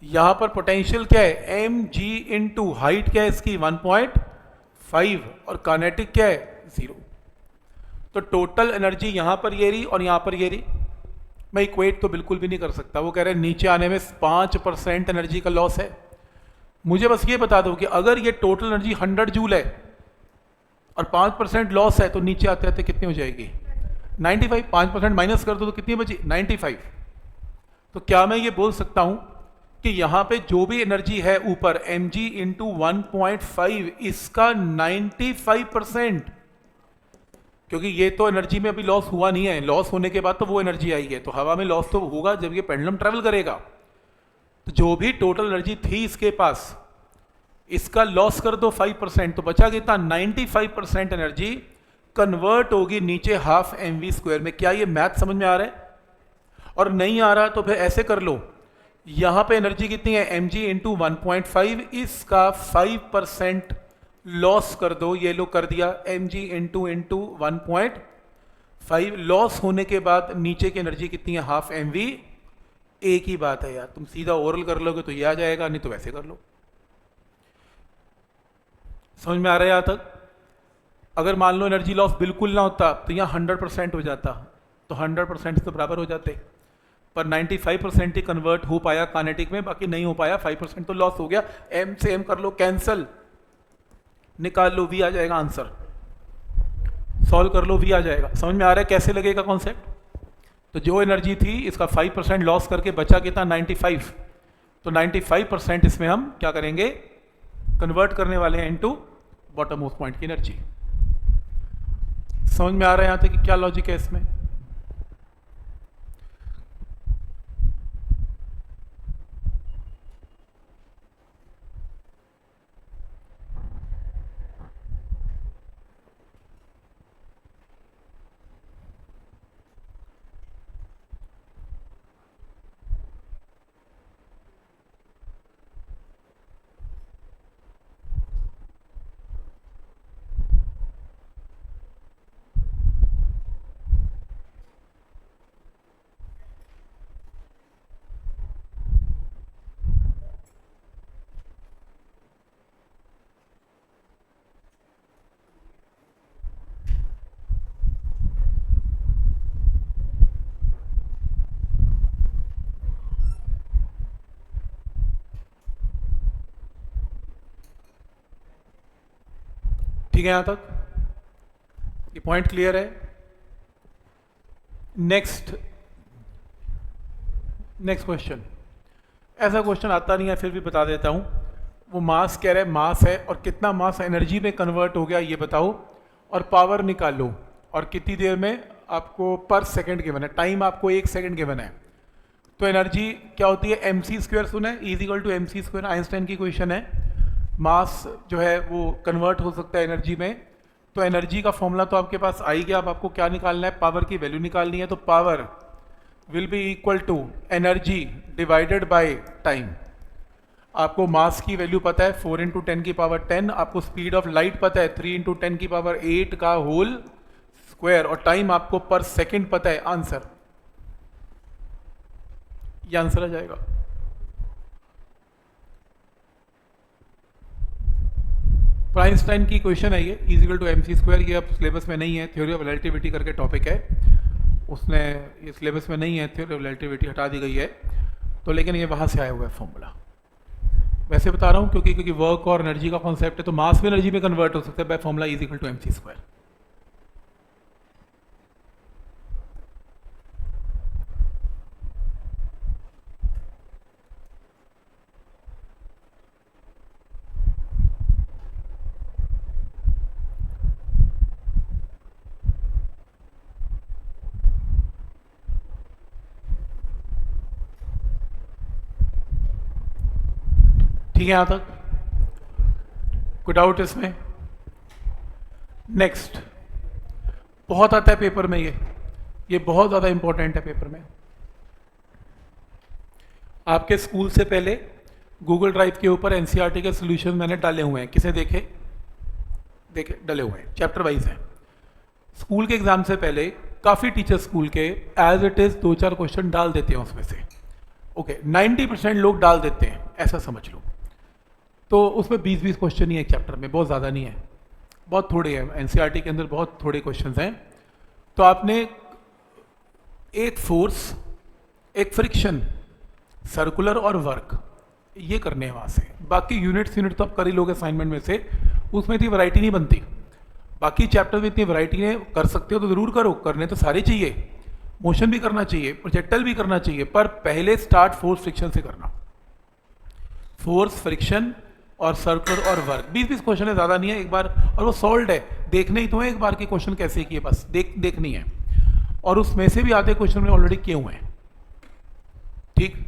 यहां पर पोटेंशियल क्या है, mg इंटू हाइट क्या है इसकी 1.5, और काइनेटिक क्या है 0। तो टोटल एनर्जी यहां पर ये रही और यहां पर ये रही। मैं इक्वेट तो बिल्कुल भी नहीं कर सकता। वो कह रहे हैं नीचे आने में 5% एनर्जी का लॉस है। मुझे बस ये बता दो कि अगर ये टोटल एनर्जी 100 जूल है और 5% लॉस है, तो नीचे आते आते कितनी हो जाएगी, 95। 5% माइनस कर दो तो कितनी बची, 95। तो क्या मैं ये बोल सकता हूं कि यहां पे जो भी एनर्जी है ऊपर mg इंटू 1.5, इसका 95%, क्योंकि ये तो एनर्जी में अभी लॉस हुआ नहीं है, लॉस होने के बाद तो वो एनर्जी आई है। तो हवा में लॉस तो होगा जब ये पेंडुलम ट्रेवल करेगा। तो जो भी टोटल एनर्जी थी इसके पास, इसका लॉस कर दो 5%, तो बचा कितना, 95% एनर्जी कन्वर्ट होगी नीचे हाफ mv² में। क्या ये मैथ समझ में आ रहा है? और नहीं आ रहा तो फिर ऐसे कर लो, यहां पे एनर्जी कितनी है, mg इंटू 1.5, इसका 5% लॉस कर दो। ये लो कर दिया, mg इंटू 1.5, लॉस होने के बाद नीचे की एनर्जी कितनी है, हाफ mv। एक ही बात है यार, तुम सीधा ओरल कर लोगे तो ये आ जाएगा, नहीं तो वैसे कर लो। समझ में आ रहा है यहां तक? अगर मान लो एनर्जी लॉस बिल्कुल ना होता तो यहाँ 100% हो जाता, तो 100% से तो बराबर हो जाते, पर 95% ही कन्वर्ट हो पाया काइनेटिक में, बाकी नहीं हो पाया, 5% तो लॉस हो गया। m से m कर लो कैंसल, निकाल लो, v आ जाएगा आंसर। सॉल्व कर लो, v आ जाएगा। समझ में आ रहा है कैसे लगेगा कॉन्सेप्ट? तो जो एनर्जी थी इसका 5% लॉस करके बचा कितना, 95। तो 95% इसमें हम क्या करेंगे, कन्वर्ट करने वाले हैं इनटू बॉटम मोस्ट पॉइंट की एनर्जी। समझ में आ रहा है यहां तक कि क्या लॉजिक है इसमें? ठीक है, यहां तक ये पॉइंट क्लियर है? नेक्स्ट क्वेश्चन, ऐसा क्वेश्चन आता नहीं है फिर भी बता देता हूं। वो मास कह रहे हैं, मास है और कितना मास एनर्जी में कन्वर्ट हो गया ये बताओ, और पावर निकालो, और कितनी देर में आपको पर सेकंड गिवन है, टाइम आपको 1 सेकंड गिवन है। तो एनर्जी क्या होती है, एम सी स्क्वायर सुना है, is equal to M C square, Einstein की क्वेश्चन है। मास जो है वो कन्वर्ट हो सकता है एनर्जी में, तो एनर्जी का फॉर्मूला तो आपके पास आ ही गया। अब आपको क्या निकालना है, पावर की वैल्यू निकालनी है। तो power will be equal to energy divided by time. आपको मास की वैल्यू पता है 4 इंटू 10 की पावर 10, आपको स्पीड ऑफ लाइट पता है 3 इंटू 10 की पावर 8 का होल स्क्वायर, और टाइम आपको पर सेकंड पता है। आंसर, ये आंसर आ जाएगा। आइंस्टाइन की क्वेश्चन है ये, is equal to M C square. ये अब सिलेबस में नहीं है, थ्योरी ऑफ रिलेटिविटी करके टॉपिक है, उसने ये सिलेबस में नहीं है, थ्योरी ऑफ रिलेटिविटी हटा दी गई है। तो लेकिन ये वहाँ से आया हुआ है फॉर्मूला, वैसे बता रहा हूँ क्योंकि वर्क और एनर्जी का कॉन्सेप्ट है, तो मास में एनर्जी में कन्वर्ट हो सकता है by formula is equal to M C square. ठीक है, यहां तक कोई डाउट इसमें? नेक्स्ट, बहुत आता है पेपर में ये बहुत ज़्यादा इंपॉर्टेंट है पेपर में। आपके स्कूल से पहले गूगल ड्राइव के ऊपर एनसीईआरटी के सॉल्यूशन मैंने डाले हुए हैं, किसे देखे डले हुए हैं, चैप्टर वाइज हैं। स्कूल के एग्जाम से पहले काफ़ी टीचर स्कूल के एज इट इज़ 2-4 क्वेश्चन डाल देते हैं उसमें से। ओके, 90% लोग डाल देते हैं, ऐसा समझ लो। तो उसमें 20-20 क्वेश्चन ही है एक चैप्टर में, बहुत ज़्यादा नहीं है, बहुत थोड़े हैं। एनसीईआरटी के अंदर बहुत थोड़े क्वेश्चंस हैं। तो आपने एक फोर्स, एक फ्रिक्शन, सर्कुलर और वर्क, ये करने हैं वहाँ से। बाकी यूनिट तो आप कर ही लोगे असाइनमेंट में से, उसमें इतनी वैरायटी नहीं बनती। बाकी चैप्टर में इतनी वैरायटी ने कर सकते हो तो ज़रूर करो, करने तो सारे चाहिए, मोशन भी करना चाहिए, प्रोजेक्टाइल भी करना चाहिए, पर पहले स्टार्ट फोर्स फ्रिक्शन से करना। फोर्स, फ्रिक्शन और सर्कुलर और वर्क, 20-20 क्वेश्चन है, ज़्यादा नहीं है। एक बार, और वो सॉल्व है, देखने ही तो है एक बार के क्वेश्चन कैसे किए, बस देखनी है। और उसमें से भी आधे क्वेश्चन में ऑलरेडी किए हुए हैं। ठीक।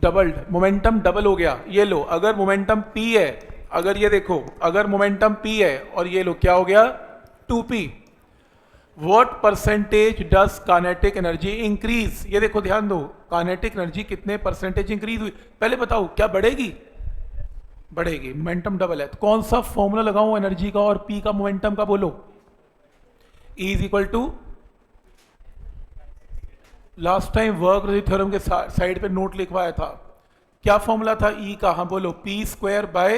डबल्ड, मोमेंटम डबल हो गया। ये लो, अगर मोमेंटम p है, अगर ये देखो, अगर मोमेंटम p है और ये लो क्या हो गया 2p, what percentage does kinetic energy increase? ये देखो ध्यान दो, काइनेटिक एनर्जी कितने परसेंटेज इंक्रीज हुई, पहले बताओ क्या बढ़ेगी? बढ़ेगी, मोमेंटम डबल है। तो कौन सा फॉर्मूला लगाऊं एनर्जी का और p का मोमेंटम का, बोलो। E is equal to, last time work theorem के साइड पे नोट लिखवाया था, क्या फॉर्मूला था ई का? हाँ बोलो, P square by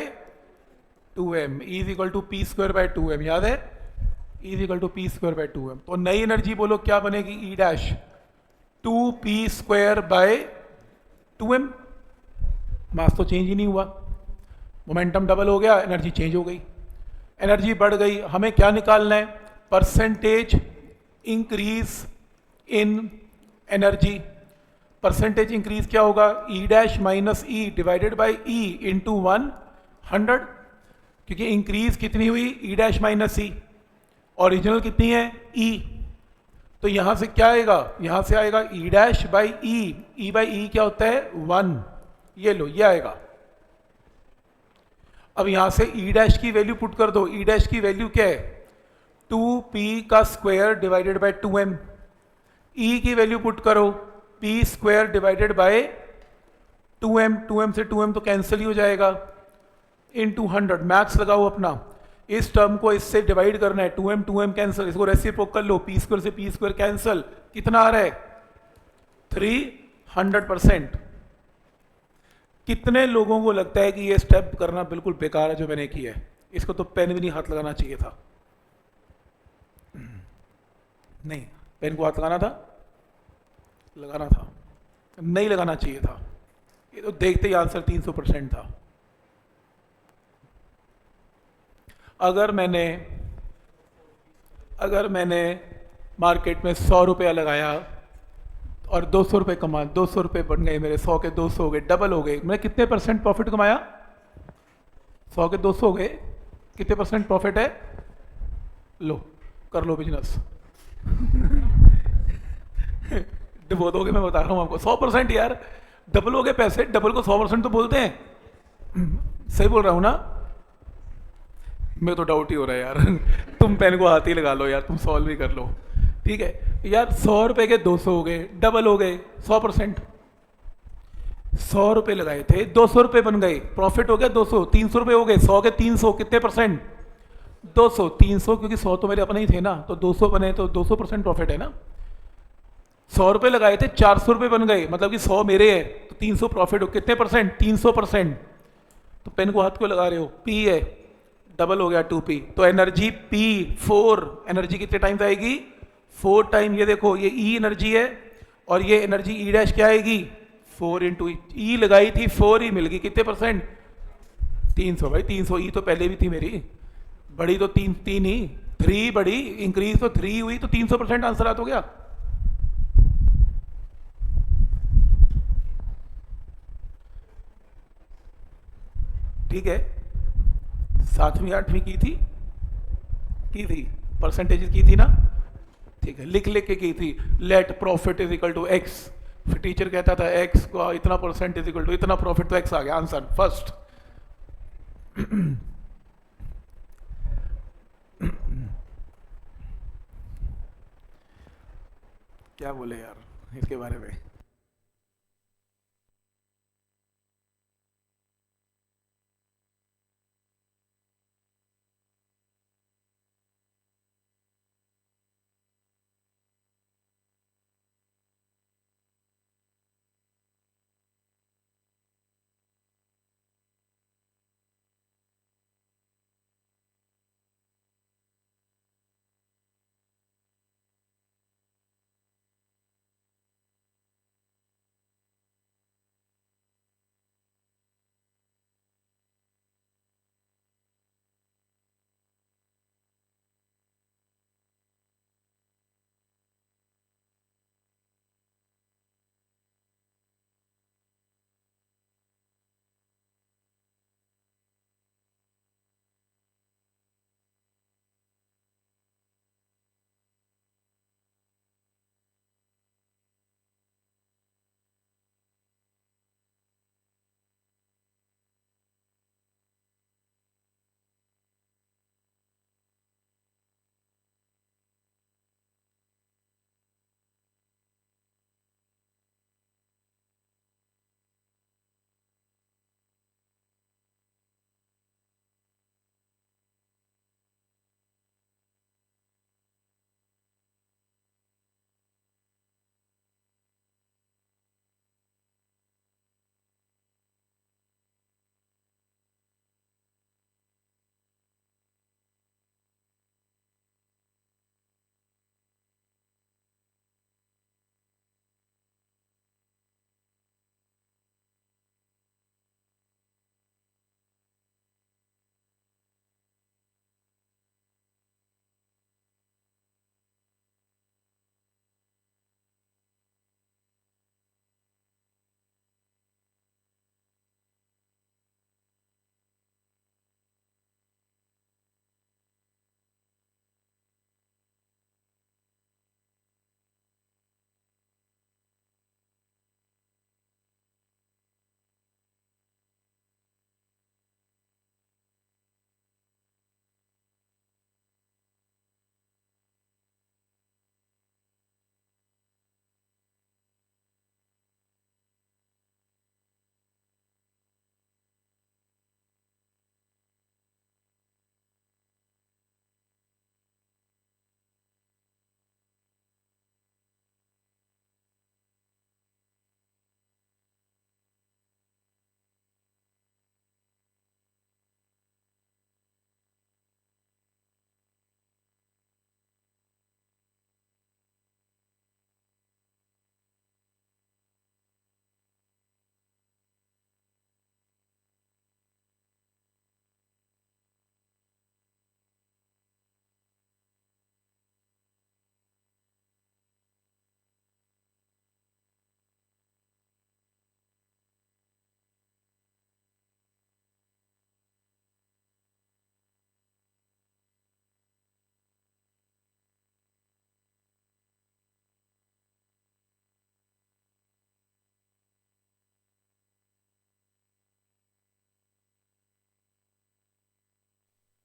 2m, E is equal to P square by 2m, याद है? E is equal to P square by 2m। तो नई एनर्जी बोलो क्या बनेगी? E dash 2p square by 2m। Mass तो चेंज ही नहीं हुआ, मोमेंटम डबल हो गया, एनर्जी चेंज हो गई, एनर्जी बढ़ गई। हमें क्या निकालना है? Percentage increase in energy. Percentage increase क्या होगा? ई dash minus E divided by E into 100, क्योंकि इंक्रीज कितनी हुई? ई डैश माइनस ई, ओरिजिनल कितनी है? ई। तो यहां से क्या आएगा? यहां से आएगा E dash by E by E क्या होता है? 1। ये लो, ये आएगा। अब यहां से ई डैश की वैल्यू पुट कर दो, ई डैश की वैल्यू क्या है? 2p का square divided by 2m। E की वैल्यू पुट करो, P square divided by 2m, 2m से 2m तो कैंसिल ही हो जाएगा, इन 200। मैथ्स लगाओ अपना, इस टर्म को इससे डिवाइड करना है, 2m 2m कैंसिल, इसको रेसिप्रोकल कर लो, पी स्क्वायर से पी स्क्वायर कैंसिल, कितना आ रहा है? 300%। कितने लोगों को लगता है कि ये स्टेप करना बिल्कुल बेकार है जो मैंने किया है? इसको तो पेन भी नहीं हाथ लगाना चाहिए था। नहीं, पेन को हाथ लगाना था, लगाना था, नहीं लगाना चाहिए था। ये तो देखते ही आंसर 300% था। अगर मैंने मार्केट में 100 रुपया लगाया और 200 रुपये कमा, 200 रुपये बन गए मेरे, 100 के 200 हो गए, डबल हो गए, मैंने कितने परसेंट प्रॉफिट कमाया? 100 के 200 हो गए, कितने परसेंट प्रॉफिट है? लो, कर लो बिजनेस। डबो दोगे, मैं बता रहा हूँ आपको, 100% यार, डबल हो गए पैसे, डबल को 100% तो बोलते हैं। सही बोल रहा हूँ ना? मैं तो डाउट ही हो रहा है यार। तुम पेन को हाथ ही लगा लो यार, तुम सॉल्व ही कर लो, ठीक है यार। 100 रुपए के 200 हो गए, डबल हो गए, 100%। 100 रुपए लगाए थे, 200 रुपए बन गए, प्रॉफिट हो गया 200, 300 रुपए हो गए, 100 के 300, कितने परसेंट? 200, 300, क्योंकि 100 तो मेरे अपने ही थे ना, तो 200 बने तो 200% प्रॉफिट है ना। 100 रुपए लगाए थे, 400 रुपए बन गए, मतलब कि 100 मेरे है, तो 300 प्रॉफिट हो, कितने परसेंट? 300%। तो पेन को हाथ क्यों लगा रहे हो? पी है, डबल हो गया 2p, तो एनर्जी पी 4, एनर्जी कितने टाइम्स आएगी? 4 टाइम। ये देखो, ये ई एनर्जी है और ये एनर्जी ई डैश क्या आएगी? 4 इंटू ई लगाई थी, 4 ही मिल गई, कितने परसेंट? 300। भाई 300, ई तो पहले भी थी मेरी, बड़ी तो तीन ही, 3 बड़ी, इंक्रीज तो 3 हुई, तो 300% आंसर आ तो गया। ठीक है, 7वीं 8वीं की थी, परसेंटेज की थी ना? ठीक है, लिख लिख के की थी, let profit is equal to X. फिर टीचर कहता था एक्स का इतना परसेंट इज इक्वल टू इतना प्रॉफिट, तो एक्स आ गया आंसर फर्स्ट। क्या बोले यार इसके बारे में?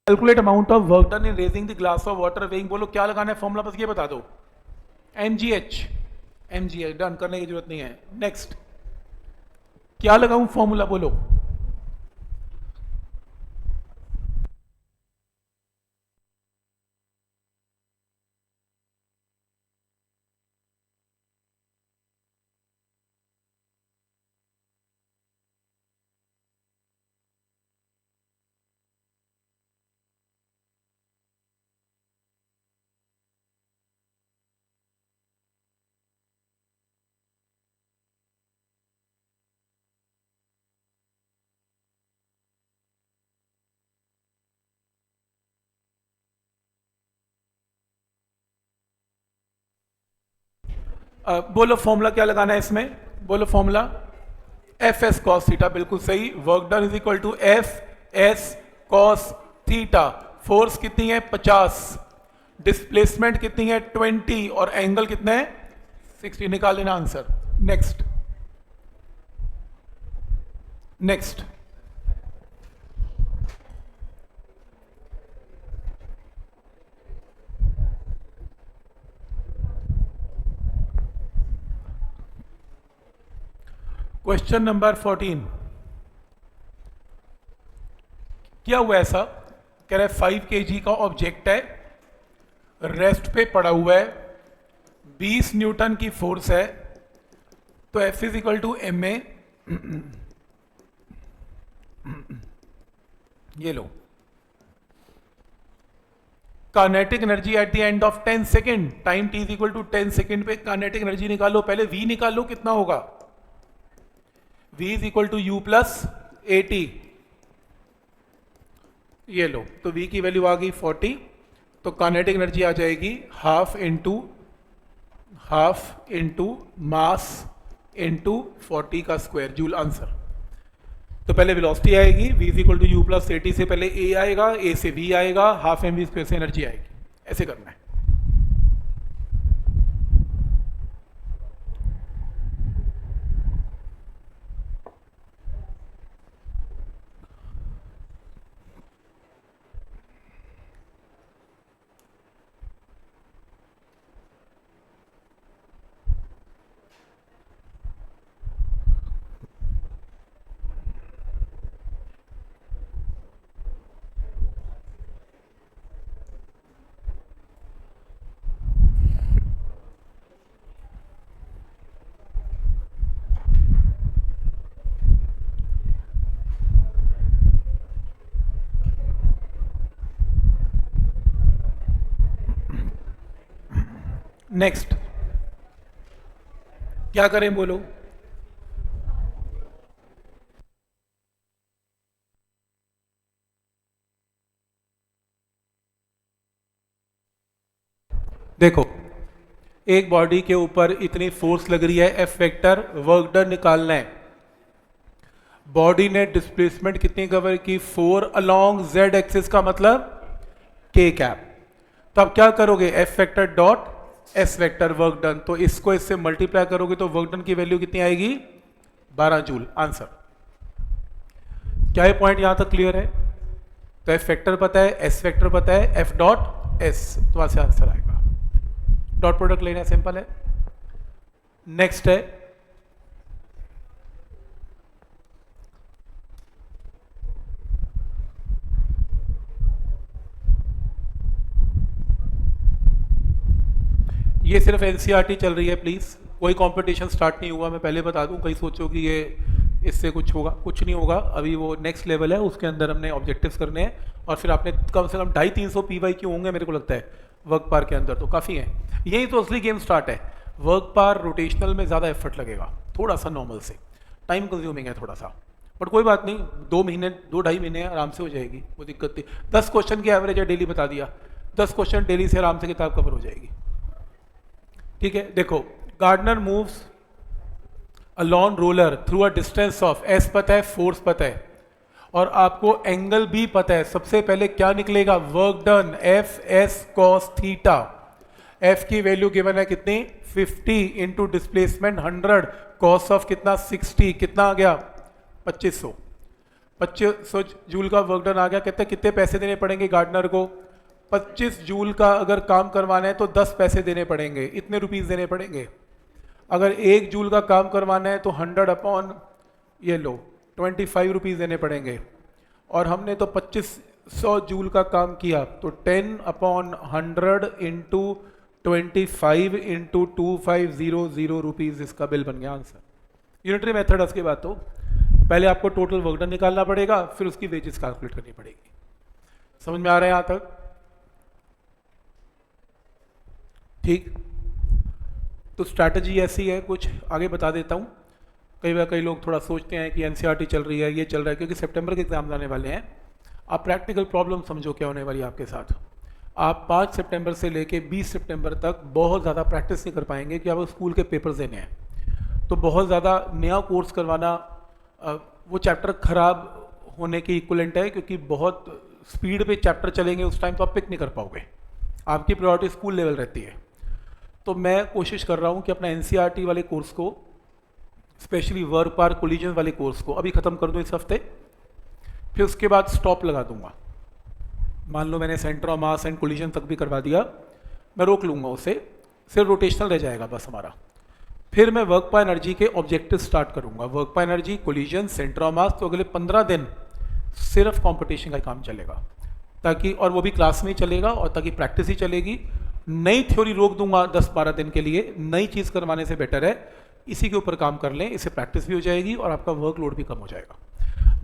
Calculate amount of work done in raising the glass of water weighing, बोलो क्या लगाना है फॉर्मूला, बस ये बता दो, mgh, mgh डन, करने की जरूरत नहीं है। नेक्स्ट, क्या लगाऊं फॉर्मूला, बोलो। बोलो फॉर्मूला क्या लगाना है इसमें, बोलो formula, F S cos theta, बिल्कुल सही। Work done is equal to F S cos theta. Force कितनी है 50, डिस्प्लेसमेंट कितनी है 20 और एंगल कितना है 60, निकाल लेना answer. Next, next, question number 14। क्या हुआ ऐसा, कह रहा है 5 kg का ऑब्जेक्ट है, रेस्ट पे पड़ा हुआ है, 20 न्यूटन की फोर्स है, तो F is equal to M A, ये लो, kinetic energy at the end of 10 second, time t is equal to 10 second पे काइनेटिक एनर्जी निकालो, पहले V निकालो कितना होगा, V is equal to U plus A T, ये लो, तो V की वैल्यू आ गई 40, तो काइनेटिक एनर्जी आ जाएगी हाफ इंटू मास इंटू 40 का स्क्वायर जूल, आंसर। तो पहले वेलोसिटी आएगी V is equal to U plus A T, से पहले A आएगा, A से V आएगा, हाफ एम वी स्क्वायर से एनर्जी आएगी, ऐसे करना है। नेक्स्ट, क्या करें बोलो, देखो एक बॉडी के ऊपर इतनी फोर्स लग रही है, एफ वेक्टर, वर्क डन निकालना है, बॉडी ने डिस्प्लेसमेंट कितनी कवर की 4 अलोंग जेड एक्सिस का मतलब के कैप, तो अब क्या करोगे F vector dot S vector work done, तो इसको इससे मल्टीप्लाई करोगे तो वर्क डन की वैल्यू कितनी आएगी 12 जूल, आंसर। क्या ये पॉइंट यहां तक क्लियर है, तो एफ वेक्टर पता है, एस वेक्टर पता है, एफ डॉट एस, तो वहां से आंसर आएगा, डॉट प्रोडक्ट लेना है, सिंपल है। नेक्स्ट है ये सिर्फ एनसीईआरटी चल रही है, प्लीज कोई कंपटीशन स्टार्ट नहीं हुआ, मैं पहले बता दूं, कहीं सोचो कि ये इससे कुछ होगा, कुछ नहीं होगा, अभी वो नेक्स्ट लेवल है, उसके अंदर हमने ऑब्जेक्टिव्स करने हैं, और फिर आपने कम से कम 250-300 PYQ होंगे मेरे को लगता है वर्क पार के अंदर, तो काफ़ी है, यही तो असली गेम स्टार्ट है। वर्क पार रोटेशनल में ज़्यादा एफर्ट लगेगा, थोड़ा सा नॉर्मल से टाइम कंज्यूमिंग है थोड़ा सा, बट कोई बात नहीं, 2-2.5 महीने आराम से हो जाएगी, कोई दिक्कत नहीं। 10 क्वेश्चन की एवरेज है, डेली बता दिया, 10 क्वेश्चन डेली से आराम से किताब कवर हो जाएगी, ठीक है। देखो gardener moves a lawn roller through a distance of, S पता है, फोर्स पता है, और आपको एंगल भी पता है, सबसे पहले क्या निकलेगा work done, F S cos theta, F की वैल्यू गिवन है कितनी 50 इंटू डिस्प्लेसमेंट 100, कॉस ऑफ कितना 60, कितना आ गया 2500, 2500 जूल का वर्क डन आ गया। कहते हैं कितने पैसे देने पड़ेंगे गार्डनर को? 25 जूल का अगर काम करवाना है तो 10 पैसे देने पड़ेंगे, इतने रुपीस देने पड़ेंगे। अगर 1 जूल का काम करवाना है तो 100 अपॉन ये लो 25 रुपीस देने पड़ेंगे। और हमने तो 2500 जूल का काम किया तो 10 अपॉन 100 इंटू 25 इंटू 2500 रुपीज इसका बिल बन गया आंसर। यूनिटरी मेथड उसके बाद तो पहले आपको टोटल वर्क डन निकालना पड़ेगा, फिर उसकी वेजेस कैलकुलेट करनी पड़ेगी। समझ में आ रहा है यहां तक? ठीक, तो स्ट्रैटेजी ऐसी है, कुछ आगे बता देता हूं। कई बार कई लोग थोड़ा सोचते हैं कि एनसीईआरटी चल रही है, ये चल रहा है, क्योंकि सितंबर के एग्जाम आने वाले हैं। आप प्रैक्टिकल प्रॉब्लम समझो क्या होने वाली है आपके साथ। आप 5 सितंबर से लेके 20 सितंबर तक बहुत ज़्यादा प्रैक्टिस नहीं कर पाएंगे कि आप स्कूल के पेपर्स देने हैं। तो बहुत ज़्यादा नया कोर्स करवाना वो चैप्टर खराब होने के इक्वलेंट है, क्योंकि बहुत स्पीड पे चैप्टर चलेंगे उस टाइम तो आप पिक नहीं कर पाओगे। आपकी प्रायोरिटी स्कूल लेवल रहती है। तो मैं कोशिश कर रहा हूँ कि अपना एनसीईआरटी वाले कोर्स को, स्पेशली वर्क पार कोलिजन वाले कोर्स को अभी ख़त्म कर दूँ इस हफ्ते, फिर उसके बाद स्टॉप लगा दूंगा। मान लो मैंने centre of mass and collision तक भी करवा दिया, मैं रोक लूँगा उसे, सिर्फ रोटेशनल रह जाएगा बस हमारा। फिर मैं वर्क पार एनर्जी के ऑब्जेक्टिव स्टार्ट करूँगा, work power energy, collision, centre of mass. तो अगले 15 दिन सिर्फ कॉम्पिटिशन का काम चलेगा, ताकि, और वो भी क्लास में ही चलेगा, और ताकि प्रैक्टिस ही चलेगी। नई थ्योरी रोक दूंगा 10-12 दिन के लिए, नई चीज़ करवाने से बेटर है इसी के ऊपर काम कर लें, इससे प्रैक्टिस भी हो जाएगी और आपका वर्कलोड भी कम हो जाएगा।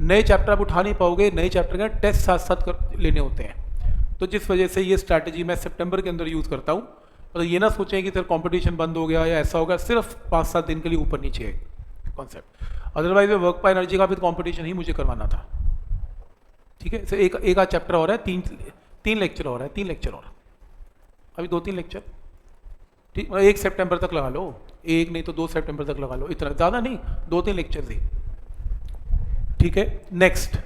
नए चैप्टर आप उठा नहीं पाओगे, नए चैप्टर का टेस्ट साथ साथ लेने होते हैं। तो जिस वजह से ये स्ट्रैटेजी मैं सितंबर के अंदर यूज़ करता हूँ। तो ये ना सोचें कि सिर्फ कंपटीशन बंद हो गया या ऐसा होगा, सिर्फ 5-7 दिन के लिए ऊपर नीचे है कॉन्सेप्ट। अदरवाइज में वर्क पार एनर्जी का भी कंपटीशन ही मुझे करवाना था। ठीक है, एक आध चैप्टर और है, तीन लेक्चर और है, 3 लेक्चर और, अभी 2-3 लेक्चर। ठीक, 1 सितंबर तक लगा लो, 1 नहीं तो 2 सितंबर तक लगा लो, इतना ज़्यादा नहीं, 2-3 लेक्चर ही। ठीक है, नेक्स्ट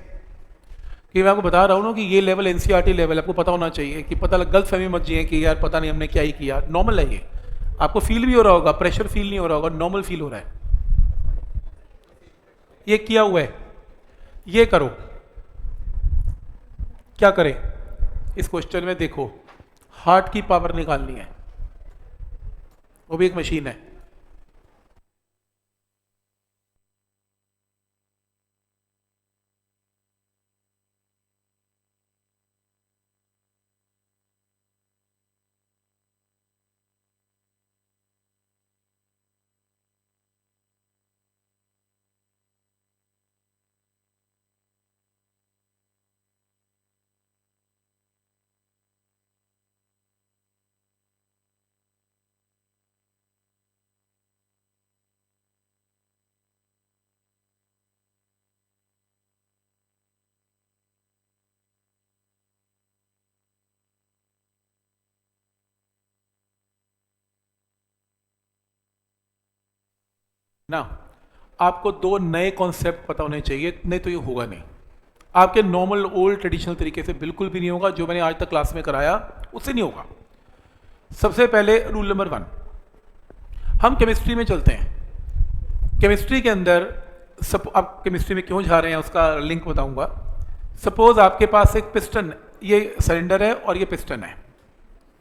कि मैं आपको बता रहा हूँ ना कि ये लेवल एनसीईआरटी लेवल आपको पता होना चाहिए, कि पता लग गलत फहमी मत जिए कि यार पता नहीं हमने क्या ही किया। नॉर्मल है ये, आपको फील भी हो रहा होगा, प्रेशर फील नहीं हो रहा होगा, नॉर्मल फील हो रहा है। ये किया हुआ है, ये करो। क्या करें इस क्वेश्चन में? देखो, हार्ट की पावर निकालनी है, वो भी एक मशीन है। ना आपको 2 नए कॉन्सेप्ट पता होने चाहिए, नहीं तो ये होगा नहीं। आपके नॉर्मल ओल्ड ट्रेडिशनल तरीके से बिल्कुल भी नहीं होगा, जो मैंने आज तक क्लास में कराया उससे नहीं होगा। सबसे पहले रूल नंबर 1, हम केमिस्ट्री में चलते हैं। केमिस्ट्री के अंदर आप केमिस्ट्री में क्यों जा रहे हैं उसका लिंक बताऊंगा। सपोज आपके पास एक पिस्टन, ये सिलेंडर है और ये पिस्टन है,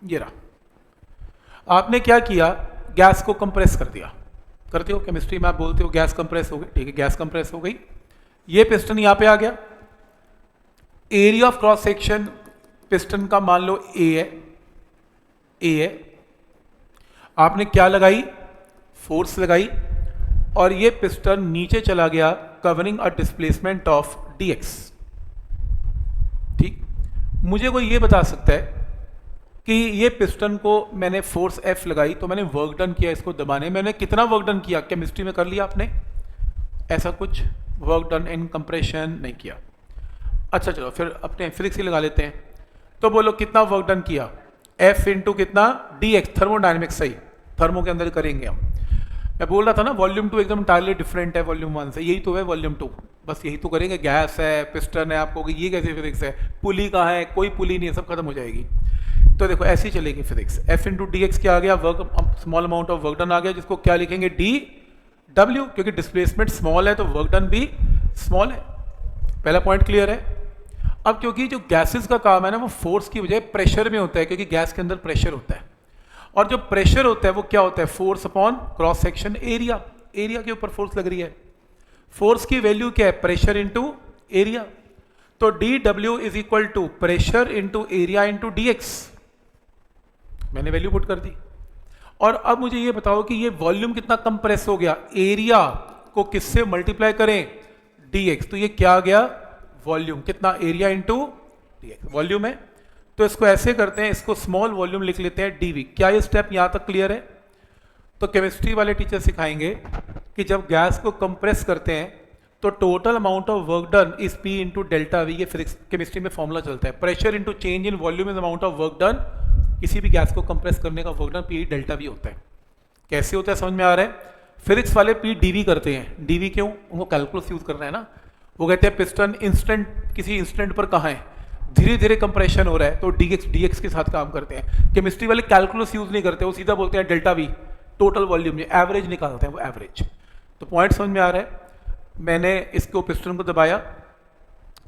ये रहा। आपने क्या किया, गैस को कंप्रेस कर दिया। करते हो केमिस्ट्री में, आप बोलते हो गैस कंप्रेस हो गई। ठीक है, गैस कंप्रेस हो गई, ये पिस्टन यहां पे आ गया। Area of cross section piston का मान लो ए है। आपने क्या लगाई, फोर्स लगाई, और ये पिस्टन नीचे चला गया, covering a displacement of dx। ठीक, मुझे कोई ये बता सकता है कि ये पिस्टन को मैंने फोर्स F लगाई तो मैंने वर्क डन किया इसको दबाने, मैंने कितना वर्क डन किया? केमिस्ट्री में कर लिया आपने, ऐसा कुछ वर्क डन इन कंप्रेशन नहीं किया। अच्छा चलो फिर अपने फिजिक्स ही लगा लेते हैं। तो बोलो कितना वर्क डन किया? F इंटू कितना dx, थर्मोडायनेमिक्स। सही, थर्मो के अंदर करेंगे हम। मैं बोल रहा था ना वॉल्यूम 2 एकदम इंटायरली डिफरेंट है वॉल्यूम 1 से, यही तो है वॉल्यूम 2, बस यही तो करेंगे। गैस है, पिस्टन है, आपको ये कैसे फिजिक्स है? पुली कहाँ है? कोई पुली नहीं है, सब खत्म हो जाएगी। तो देखो ऐसी चलेगी physics. F into D X क्या आ गया? Work, small amount of work done आ गया, जिसको क्या लिखेंगे? डी डब्ल्यू, क्योंकि डिस्प्लेसमेंट स्मॉल है तो वर्क डन भी स्मॉल है। पहला पॉइंट क्लियर है। अब क्योंकि जो गैसेस का काम है ना वो फोर्स की बजाय प्रेशर में होता है, क्योंकि गैस के अंदर प्रेशर होता है, और जो प्रेशर होता है वो क्या होता है, force upon cross section area. Area के ऊपर फोर्स लग रही है, फोर्स की वैल्यू क्या है, प्रेशर इंटू एरिया। तो D W is equal to pressure into area into D X, मैंने वैल्यू पुट कर दी। और अब मुझे ये बताओ कि ये वॉल्यूम कितना कंप्रेस हो गया, एरिया को किससे मल्टीप्लाई करें, डी एक्स। तो ये क्या आ गया, वॉल्यूम, कितना, area into D x volume है। तो इसको ऐसे करते हैं, इसको स्मॉल वॉल्यूम लिख लेते हैं डीवी। क्या ये स्टेप यहां तक क्लियर है? तो केमिस्ट्री वाले टीचर सिखाएंगे कि जब गैस को कंप्रेस करते हैं तो total amount of work done is P into delta we. ये फिजिक्स केमिस्ट्री में फॉर्मूला चलता है, pressure into change in volume is amount of work done. किसी भी गैस को कंप्रेस करने का work done P delta we होता है। कैसे होता है समझ में आ रहा है? फिजिक्स वाले पी डीवी करते हैं, डीवी क्यों, उनको कैलकुलस यूज करना है ना। वो कहते हैं पिस्टन इंस्टेंट, किसी इंस्टेंट पर कहाँ है, धीरे धीरे कंप्रेशन हो रहा है, तो डीएक्स के साथ काम करते हैं। केमिस्ट्री वाले कैलकुलस यूज नहीं करते, वो सीधा बोलते हैं delta we, total volume, average निकालते हैं वो एवरेज। तो पॉइंट समझ में आ रहा है? मैंने इसको पिस्टन को दबाया,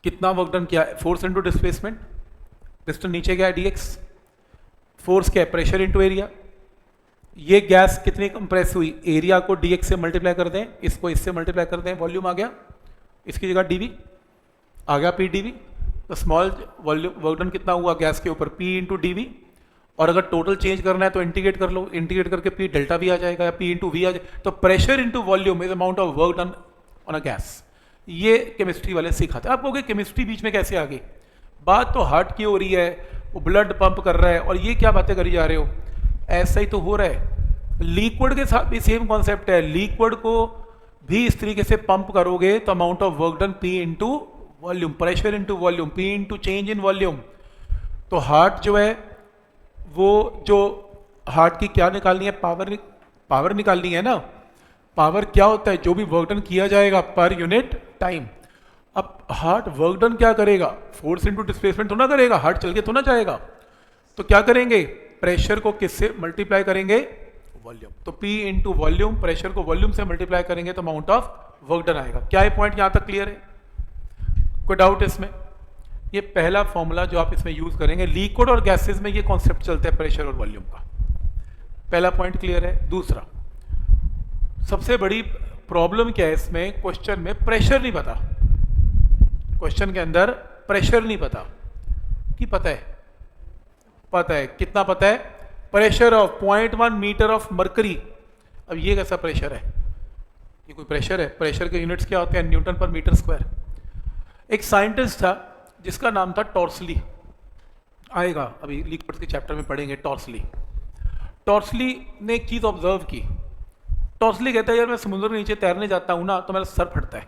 कितना वर्क डन किया, फोर्स इंटू डिस्प्लेसमेंट, पिस्टन नीचे गया डीएक्स, फोर्स क्या है, प्रेशर इंटू एरिया। ये गैस कितनी कंप्रेस हुई, एरिया को डीएक्स से मल्टीप्लाई कर दें, इसको इससे मल्टीप्लाई कर दें, वॉल्यूम आ गया, इसकी जगह डीवी आ गया, पी डीवी। तो स्मॉल वॉल्यूम वर्क डन कितना हुआ गैस के ऊपर, पी इंटू डीवी। और अगर टोटल चेंज करना है तो इंटीग्रेट कर लो, इंटीग्रेट करके पी डेल्टा वी आ जाएगा, या पी इंटू वी आ जाएगा। तो pressure into volume is amount of work done on a gas. ये केमिस्ट्री वाले सिखाते हैं। आप कहोगे केमिस्ट्री बीच में कैसे आ गई, बात तो हार्ट की हो रही है, वो ब्लड पंप कर रहा है, और ये क्या बातें करी जा रहे हो, ऐसा ही तो हो रहा है। लिक्विड के साथ भी सेम कॉन्सेप्ट है, लिक्विड को भी इस तरीके से पंप करोगे तो amount of work done P into volume, pressure into volume, P into change in volume. तो हार्ट जो है वो, जो हार्ट की क्या निकालनी है, पावर निकालनी है ना। पावर क्या होता है, जो भी वर्क डन किया जाएगा पर यूनिट टाइम। अब हार्ट वर्क डन क्या करेगा, फोर्स इंटू डिस्प्लेसमेंट तो ना करेगा, हार्ट चल के तो ना जाएगा। तो क्या करेंगे, प्रेशर को किससे मल्टीप्लाई करेंगे, वॉल्यूम। तो P इंटू वॉल्यूम, प्रेशर को वॉल्यूम से मल्टीप्लाई करेंगे तो अमाउंट ऑफ वर्क डन आएगा। क्या ये पॉइंट यहां तक क्लियर है? कोई डाउट इसमें? ये पहला फॉर्मूला जो आप इसमें यूज करेंगे, लिक्विड और गैसेस में ये कॉन्सेप्ट चलता है प्रेशर और वॉल्यूम का। पहला पॉइंट क्लियर है। दूसरा, सबसे बड़ी प्रॉब्लम क्या है इसमें, क्वेश्चन में प्रेशर नहीं पता, क्वेश्चन के अंदर प्रेशर नहीं पता। कि पता है, पता है, कितना पता है, pressure of 0.1 metre of mercury. अब ये कैसा प्रेशर है, ये कोई प्रेशर है? प्रेशर के यूनिट्स क्या होते हैं, न्यूटन पर मीटर स्क्वायर। एक साइंटिस्ट था जिसका नाम था टॉर्सली, आएगा अभी लिक्विड्स के चैप्टर में पढ़ेंगे टॉर्सली। टॉर्सली ने एक चीज़ ऑब्जर्व की। टॉर्सली कहता है यार मैं समुद्र के नीचे तैरने जाता हूँ ना तो मेरा सर फटता है,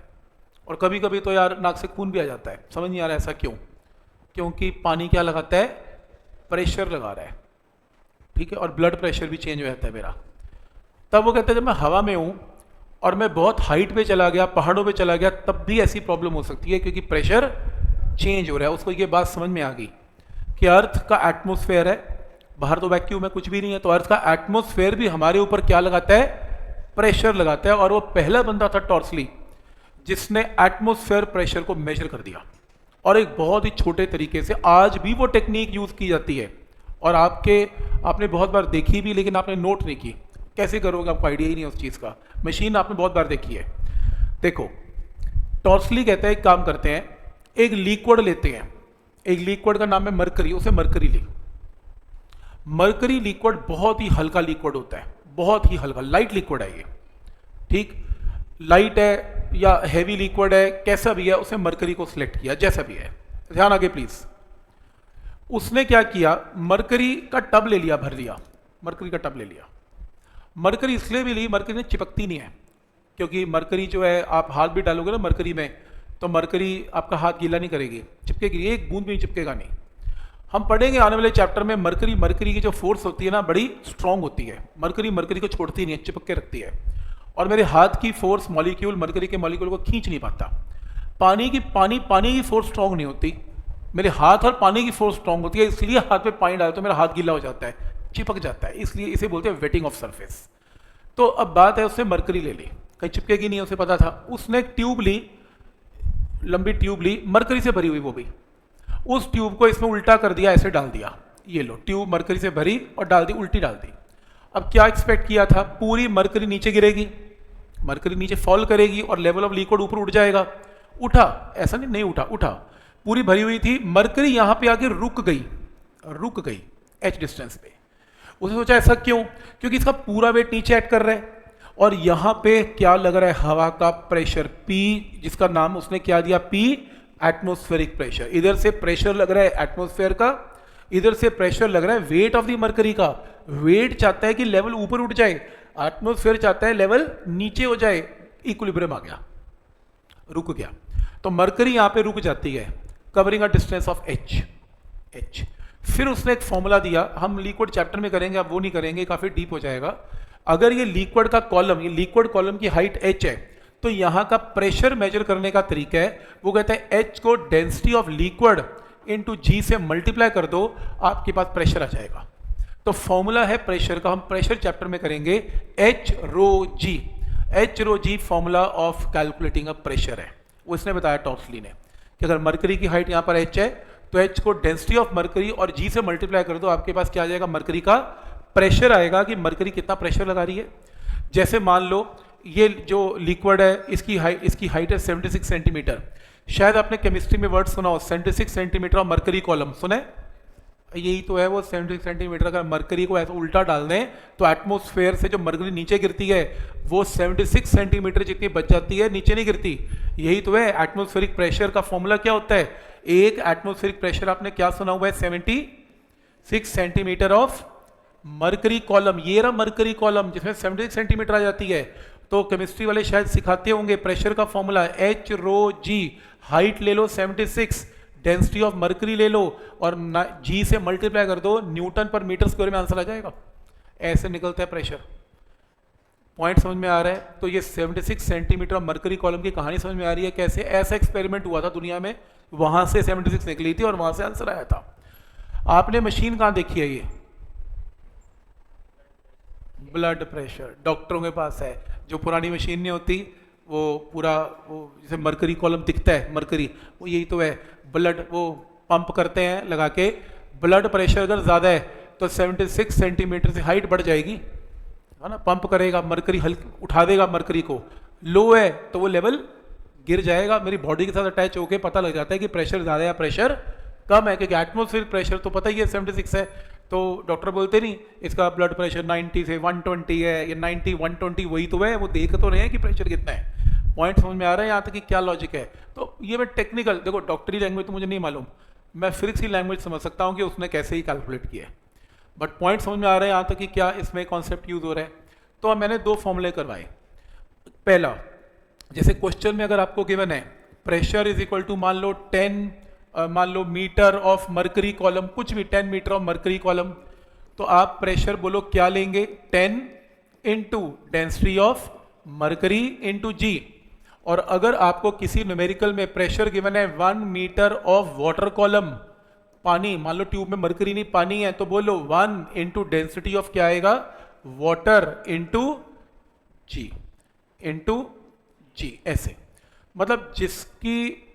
और कभी कभी तो यार नाक से खून भी आ जाता है। समझ नहीं आ रहा ऐसा क्यों? क्योंकि पानी क्या लगाता है, प्रेशर लगा रहा है, ठीक है, और ब्लड प्रेशर भी चेंज हो जाता है मेरा। तब वो कहता है जब मैं हवा में हूँ और मैं बहुत हाइट पे चला गया, पहाड़ों पे चला गया, तब भी ऐसी प्रॉब्लम हो सकती है क्योंकि प्रेशर चेंज हो रहा है। उसको ये बात समझ में आ गई कि अर्थ का एटमॉस्फेयर है, बाहर तो वैक्यूम है, कुछ भी नहीं है, तो अर्थ का एटमॉस्फेयर भी हमारे ऊपर क्या लगाता है, प्रेशर लगाता है। और वो पहला बंदा था टॉर्सली जिसने एटमॉस्फेयर प्रेशर को मेजर कर दिया, और एक बहुत ही छोटे तरीके से। आज भी वो टेक्निक यूज की जाती है और आपने बहुत बार देखी भी, लेकिन आपने नोट नहीं की। कैसे करोगे, आपको आइडिया ही नहीं है उस चीज़ का। मशीन आपने बहुत बार देखी है। देखो, टॉर्सली कहते हैं एक काम करते हैं, एक लिक्विड लेते हैं, एक लिक्विड का नाम है मरकरी, उसे मरकरी ली। मरकरी लिक्विड बहुत ही हल्का लिक्विड होता है, बहुत ही हल्का, लाइट लिक्विड है ये, ठीक, लाइट है या हैवी लिक्विड है, कैसा भी है, उसने मरकरी को सिलेक्ट किया, जैसा भी है। ध्यान आगे प्लीज। उसने क्या किया, मरकरी का टब ले लिया, भर लिया, मरकरी का टब ले लिया। मरकरी इसलिए भी ली, मरकरी में चिपकती नहीं है, क्योंकि मरकरी जो है आप हाथ भी डालोगे ना मरकरी में तो मरकरी आपका हाथ गीला नहीं करेगी, चिपकेगी, एक बूंद भी चिपकेगा नहीं। हम पढ़ेंगे आने वाले चैप्टर में, मरकरी की जो फोर्स होती है ना बड़ी स्ट्रांग होती है। मरकरी को छोड़ती नहीं है, चिपक के रखती है। और मेरे हाथ की फोर्स मॉलिक्यूल मरकरी के मॉलिक्यूल को खींच नहीं पाता। पानी की फोर्स स्ट्रांग नहीं होती, मेरे हाथ और पानी की फोर्स स्ट्रांग होती है, इसलिए हाथ पे पानी डालते तो मेरा हाथ गीला हो जाता है, चिपक जाता है, इसलिए इसे बोलते हैं वेटिंग ऑफ सरफेस। तो अब बात है, उसने मरकरी ले ली, कहीं चिपकेगी नहीं, उसे पता था। उसने एक ट्यूब ली, लंबी ट्यूब ली, मरकरी से भरी हुई वो भी, उस ट्यूब को इसमें उल्टा कर दिया, ऐसे डाल दिया, ये लो ट्यूब मरकरी से भरी और डाल दी, उल्टी डाल दी। अब क्या एक्सपेक्ट किया था, पूरी मरकरी नीचे गिरेगी, मरकरी नीचे फॉल करेगी और लेवल ऑफ लिक्विड ऊपर उठ जाएगा। उठा, ऐसा नहीं उठा, उठा, पूरी भरी हुई थी, मरकरी यहां पे आके रुक गई एच डिस्टेंस पे। उसने सोचा ऐसा क्यों, क्योंकि इसका पूरा वेट नीचे ऐड कर रहा है और यहां पे क्या लग रहा है, हवा का प्रेशर P, जिसका नाम उसने क्या दिया, P एटमॉस्फेरिक प्रेशर। इधर से प्रेशर लग रहा है एटमॉस्फेयर का, इधर से प्रेशर लग रहा है वेट ऑफ द मरकरी का। वेट चाहता है कि लेवल ऊपर उठ जाए, एटमॉस्फेयर चाहता है लेवल नीचे हो जाए, इक्विलिब्रियम आ गया, रुक गया। तो मरकरी यहां पे रुक जाती है, covering a distance of h। फिर उसने एक फॉर्मूला दिया, हम लिक्विड चैप्टर में करेंगे, अब वो नहीं करेंगे, काफी डीप हो जाएगा। अगर ये लिक्विड का कॉलम, ये लिक्विड कॉलम की हाइट h है, तो यहां का प्रेशर मेजर करने का तरीका है, वो कहता है h को density of liquid into g से मल्टीप्लाई कर दो, आपके पास प्रेशर आ जाएगा। तो फॉर्मूला है प्रेशर का, हम प्रेशर चैप्टर में करेंगे, h rho G formula of calculating a pressure है, वो इसने बताया टॉप्सली ने, कि अगर मरकरी की हाइट यहां पर h है तो h को डेंसिटी ऑफ मरकरी और g से मल्टीप्लाई कर दो, आपके पास क्या आ जाएगा, मरकरी का प्रेशर आएगा, कि मरकरी कितना प्रेशर लगा रही है। जैसे मान लो ये जो लिक्विड है, इसकी हाइट है 76 सेंटीमीटर। शायद आपने केमिस्ट्री में वर्ड सुना हो, 76 सेंटीमीटर ऑफ मरकरी कॉलम, सुना है? यही तो है वो 76 सेंटीमीटर। अगर मरकरी को ऐसा उल्टा डाल दें तो एटमॉस्फेयर से जो मरकरी नीचे गिरती है वो 76 सेंटीमीटर जितनी बच जाती है, नीचे नहीं गिरती। यही तो है एटमॉस्फेरिक प्रेशर का फॉर्मूला। क्या होता है, एक एटमॉस्फेरिक प्रेशर आपने क्या सुना हुआ है, 76 सेंटीमीटर ऑफ मरकरी कॉलम। ये रहा मरकरी कॉलम जिसमें 76 सेंटीमीटर आ जाती है। तो केमिस्ट्री वाले शायद सिखाते होंगे प्रेशर का फॉर्मूला, h रो जी, हाइट ले लो 76, डेंसिटी ऑफ मरकरी ले लो और g से मल्टीप्लाई कर दो, न्यूटन पर मीटर स्क्वायर में आंसर आ जाएगा। ऐसे निकलता है प्रेशर। पॉइंट समझ में आ रहा है? तो ये 76 सेंटीमीटर ऑफ मरकरी कॉलम की कहानी समझ में आ रही है कैसे? ऐसा एक्सपेरिमेंट हुआ था दुनिया में, वहां से 76 निकली थी और वहां से आंसर आया था। आपने मशीन कहां देखी है? ये ब्लड प्रेशर डॉक्टरों के पास है। जो पुरानी मशीन नहीं होती वो पूरा, वो जैसे मरकरी कॉलम दिखता है, मरकरी वो यही तो है। ब्लड वो पंप करते हैं लगा के, ब्लड प्रेशर अगर ज़्यादा है तो 76 सेंटीमीटर से हाइट बढ़ जाएगी, है ना, पंप करेगा, मरकरी हल्की उठा देगा मरकरी को। लो है तो वो लेवल गिर जाएगा। मेरी बॉडी के साथ अटैच होकर पता लग जाता है कि प्रेशर ज़्यादा है या प्रेशर कम है, क्योंकि एटमॉस्फेरिक प्रेशर तो पता ही है 76 है। तो डॉक्टर बोलते नहीं इसका ब्लड प्रेशर 90 से 120 है या 90 120, वही तो है, वो देख तो रहे हैं कि प्रेशर कितना है। पॉइंट समझ में आ रहा है यहाँ तक कि क्या लॉजिक है? तो ये मैं टेक्निकल, देखो डॉक्टरी लैंग्वेज तो मुझे नहीं मालूम, मैं फिजिक्स की लैंग्वेज समझ सकता हूँ कि उसने कैसे ही कैलकुलेट किया है, बट पॉइंट समझ में आ रहा है यहाँ तक कि क्या इसमें कॉन्सेप्ट यूज हो रहा है। तो मैंने दो फॉर्मूले करवाए। पहला, जैसे क्वेश्चन में अगर आपको गिवन है प्रेशर इज इक्वल टू मान लो मीटर ऑफ मरकरी कॉलम, कुछ भी 10 मीटर ऑफ मरकरी कॉलम, तो आप प्रेशर बोलो क्या लेंगे, 10 into density of mercury into G. और अगर आपको किसी न्यूमेरिकल में प्रेशर गिवन है 1 मीटर ऑफ वाटर कॉलम, पानी, मान लो ट्यूब में मरकरी नहीं पानी है, तो बोलो 1 इंटू डेंसिटी ऑफ क्या आएगा, वाटर इंटू जी, ऐसे। मतलब जिसकी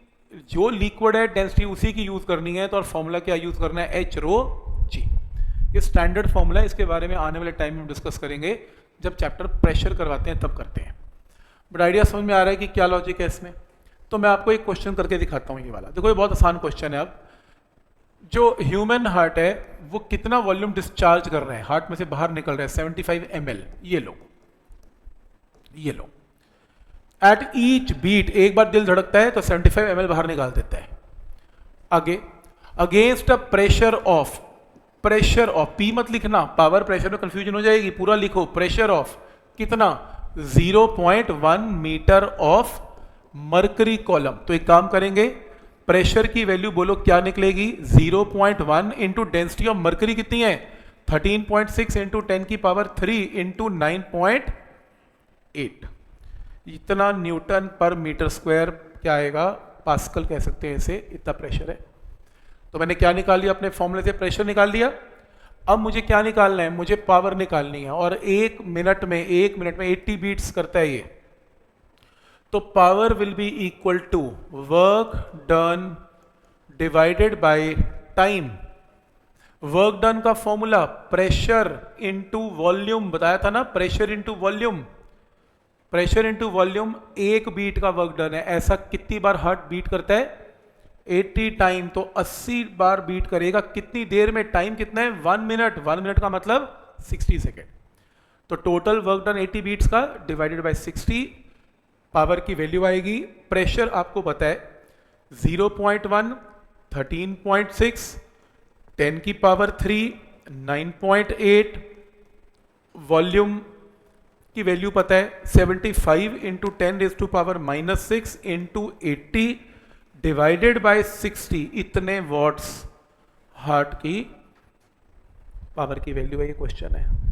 जो लिक्विड है डेंसिटी उसी की यूज करनी है, तो और फॉर्मूला क्या यूज करना है, h रो जी। ये स्टैंडर्ड फॉर्मूला है, इसके बारे में आने वाले टाइम में डिस्कस करेंगे, जब चैप्टर प्रेशर करवाते हैं तब करते हैं। बट आइडिया समझ में आ रहा है कि क्या लॉजिक है इसमें? तो मैं आपको एक क्वेश्चन करके दिखाता हूँ, ये वाला देखो, ये बहुत आसान क्वेश्चन है। अब जो ह्यूमन हार्ट है वो कितना वॉल्यूम डिस्चार्ज कर रहा है, हार्ट में से बाहर निकल रहा है 75 ml, ये लो एट ईच बीट, एक बार दिल धड़कता है तो 75 ml बाहर निकाल देता है। आगे, against a pressure of P मत लिखना, पावर प्रेशर में कंफ्यूजन हो जाएगी, पूरा लिखो, प्रेशर ऑफ कितना, 0.1 मीटर ऑफ मरकरी कॉलम। तो एक काम करेंगे, प्रेशर की वैल्यू बोलो क्या निकलेगी, 0.1 इंटू डेंसिटी ऑफ मरकरी कितनी है, 13.6 इंटू 10 की पावर 3 इंटू 9.8, इतना न्यूटन पर मीटर स्क्वायर क्या आएगा, पास्कल कह सकते हैं इसे, इतना प्रेशर है। तो मैंने क्या निकाल लिया, अपने फॉर्मूले से प्रेशर निकाल लिया। अब मुझे क्या निकालना है, मुझे पावर निकालनी है, और एक मिनट में 80 बीट्स करता है ये। तो power will be equal to work done divided by time. Work done का फॉर्मूला प्रेशर इनटू वॉल्यूम बताया था ना, pressure into volume. Pressure into volume, एक बीट का वर्क डन है, ऐसा कितनी बार हार्ट बीट करता है? 80 टाइम, तो 80 बार बीट करेगा। कितनी देर में? टाइम कितना है? 1 मिनट। 1 मिनट का मतलब 60 सेकेंड। तो टोटल वर्क डन 80 बीट्स का डिवाइडेड बाय 60, पावर की वैल्यू आएगी। प्रेशर आपको पता है 0.1, 13.6, 10 की पावर 3, 9.8। वॉल्यूम की वैल्यू पता है 75 into 10 raise to power -6 into 80 divided by 60। इतने वॉट्स हार्ट की पावर की वैल्यू है। ये क्वेश्चन है।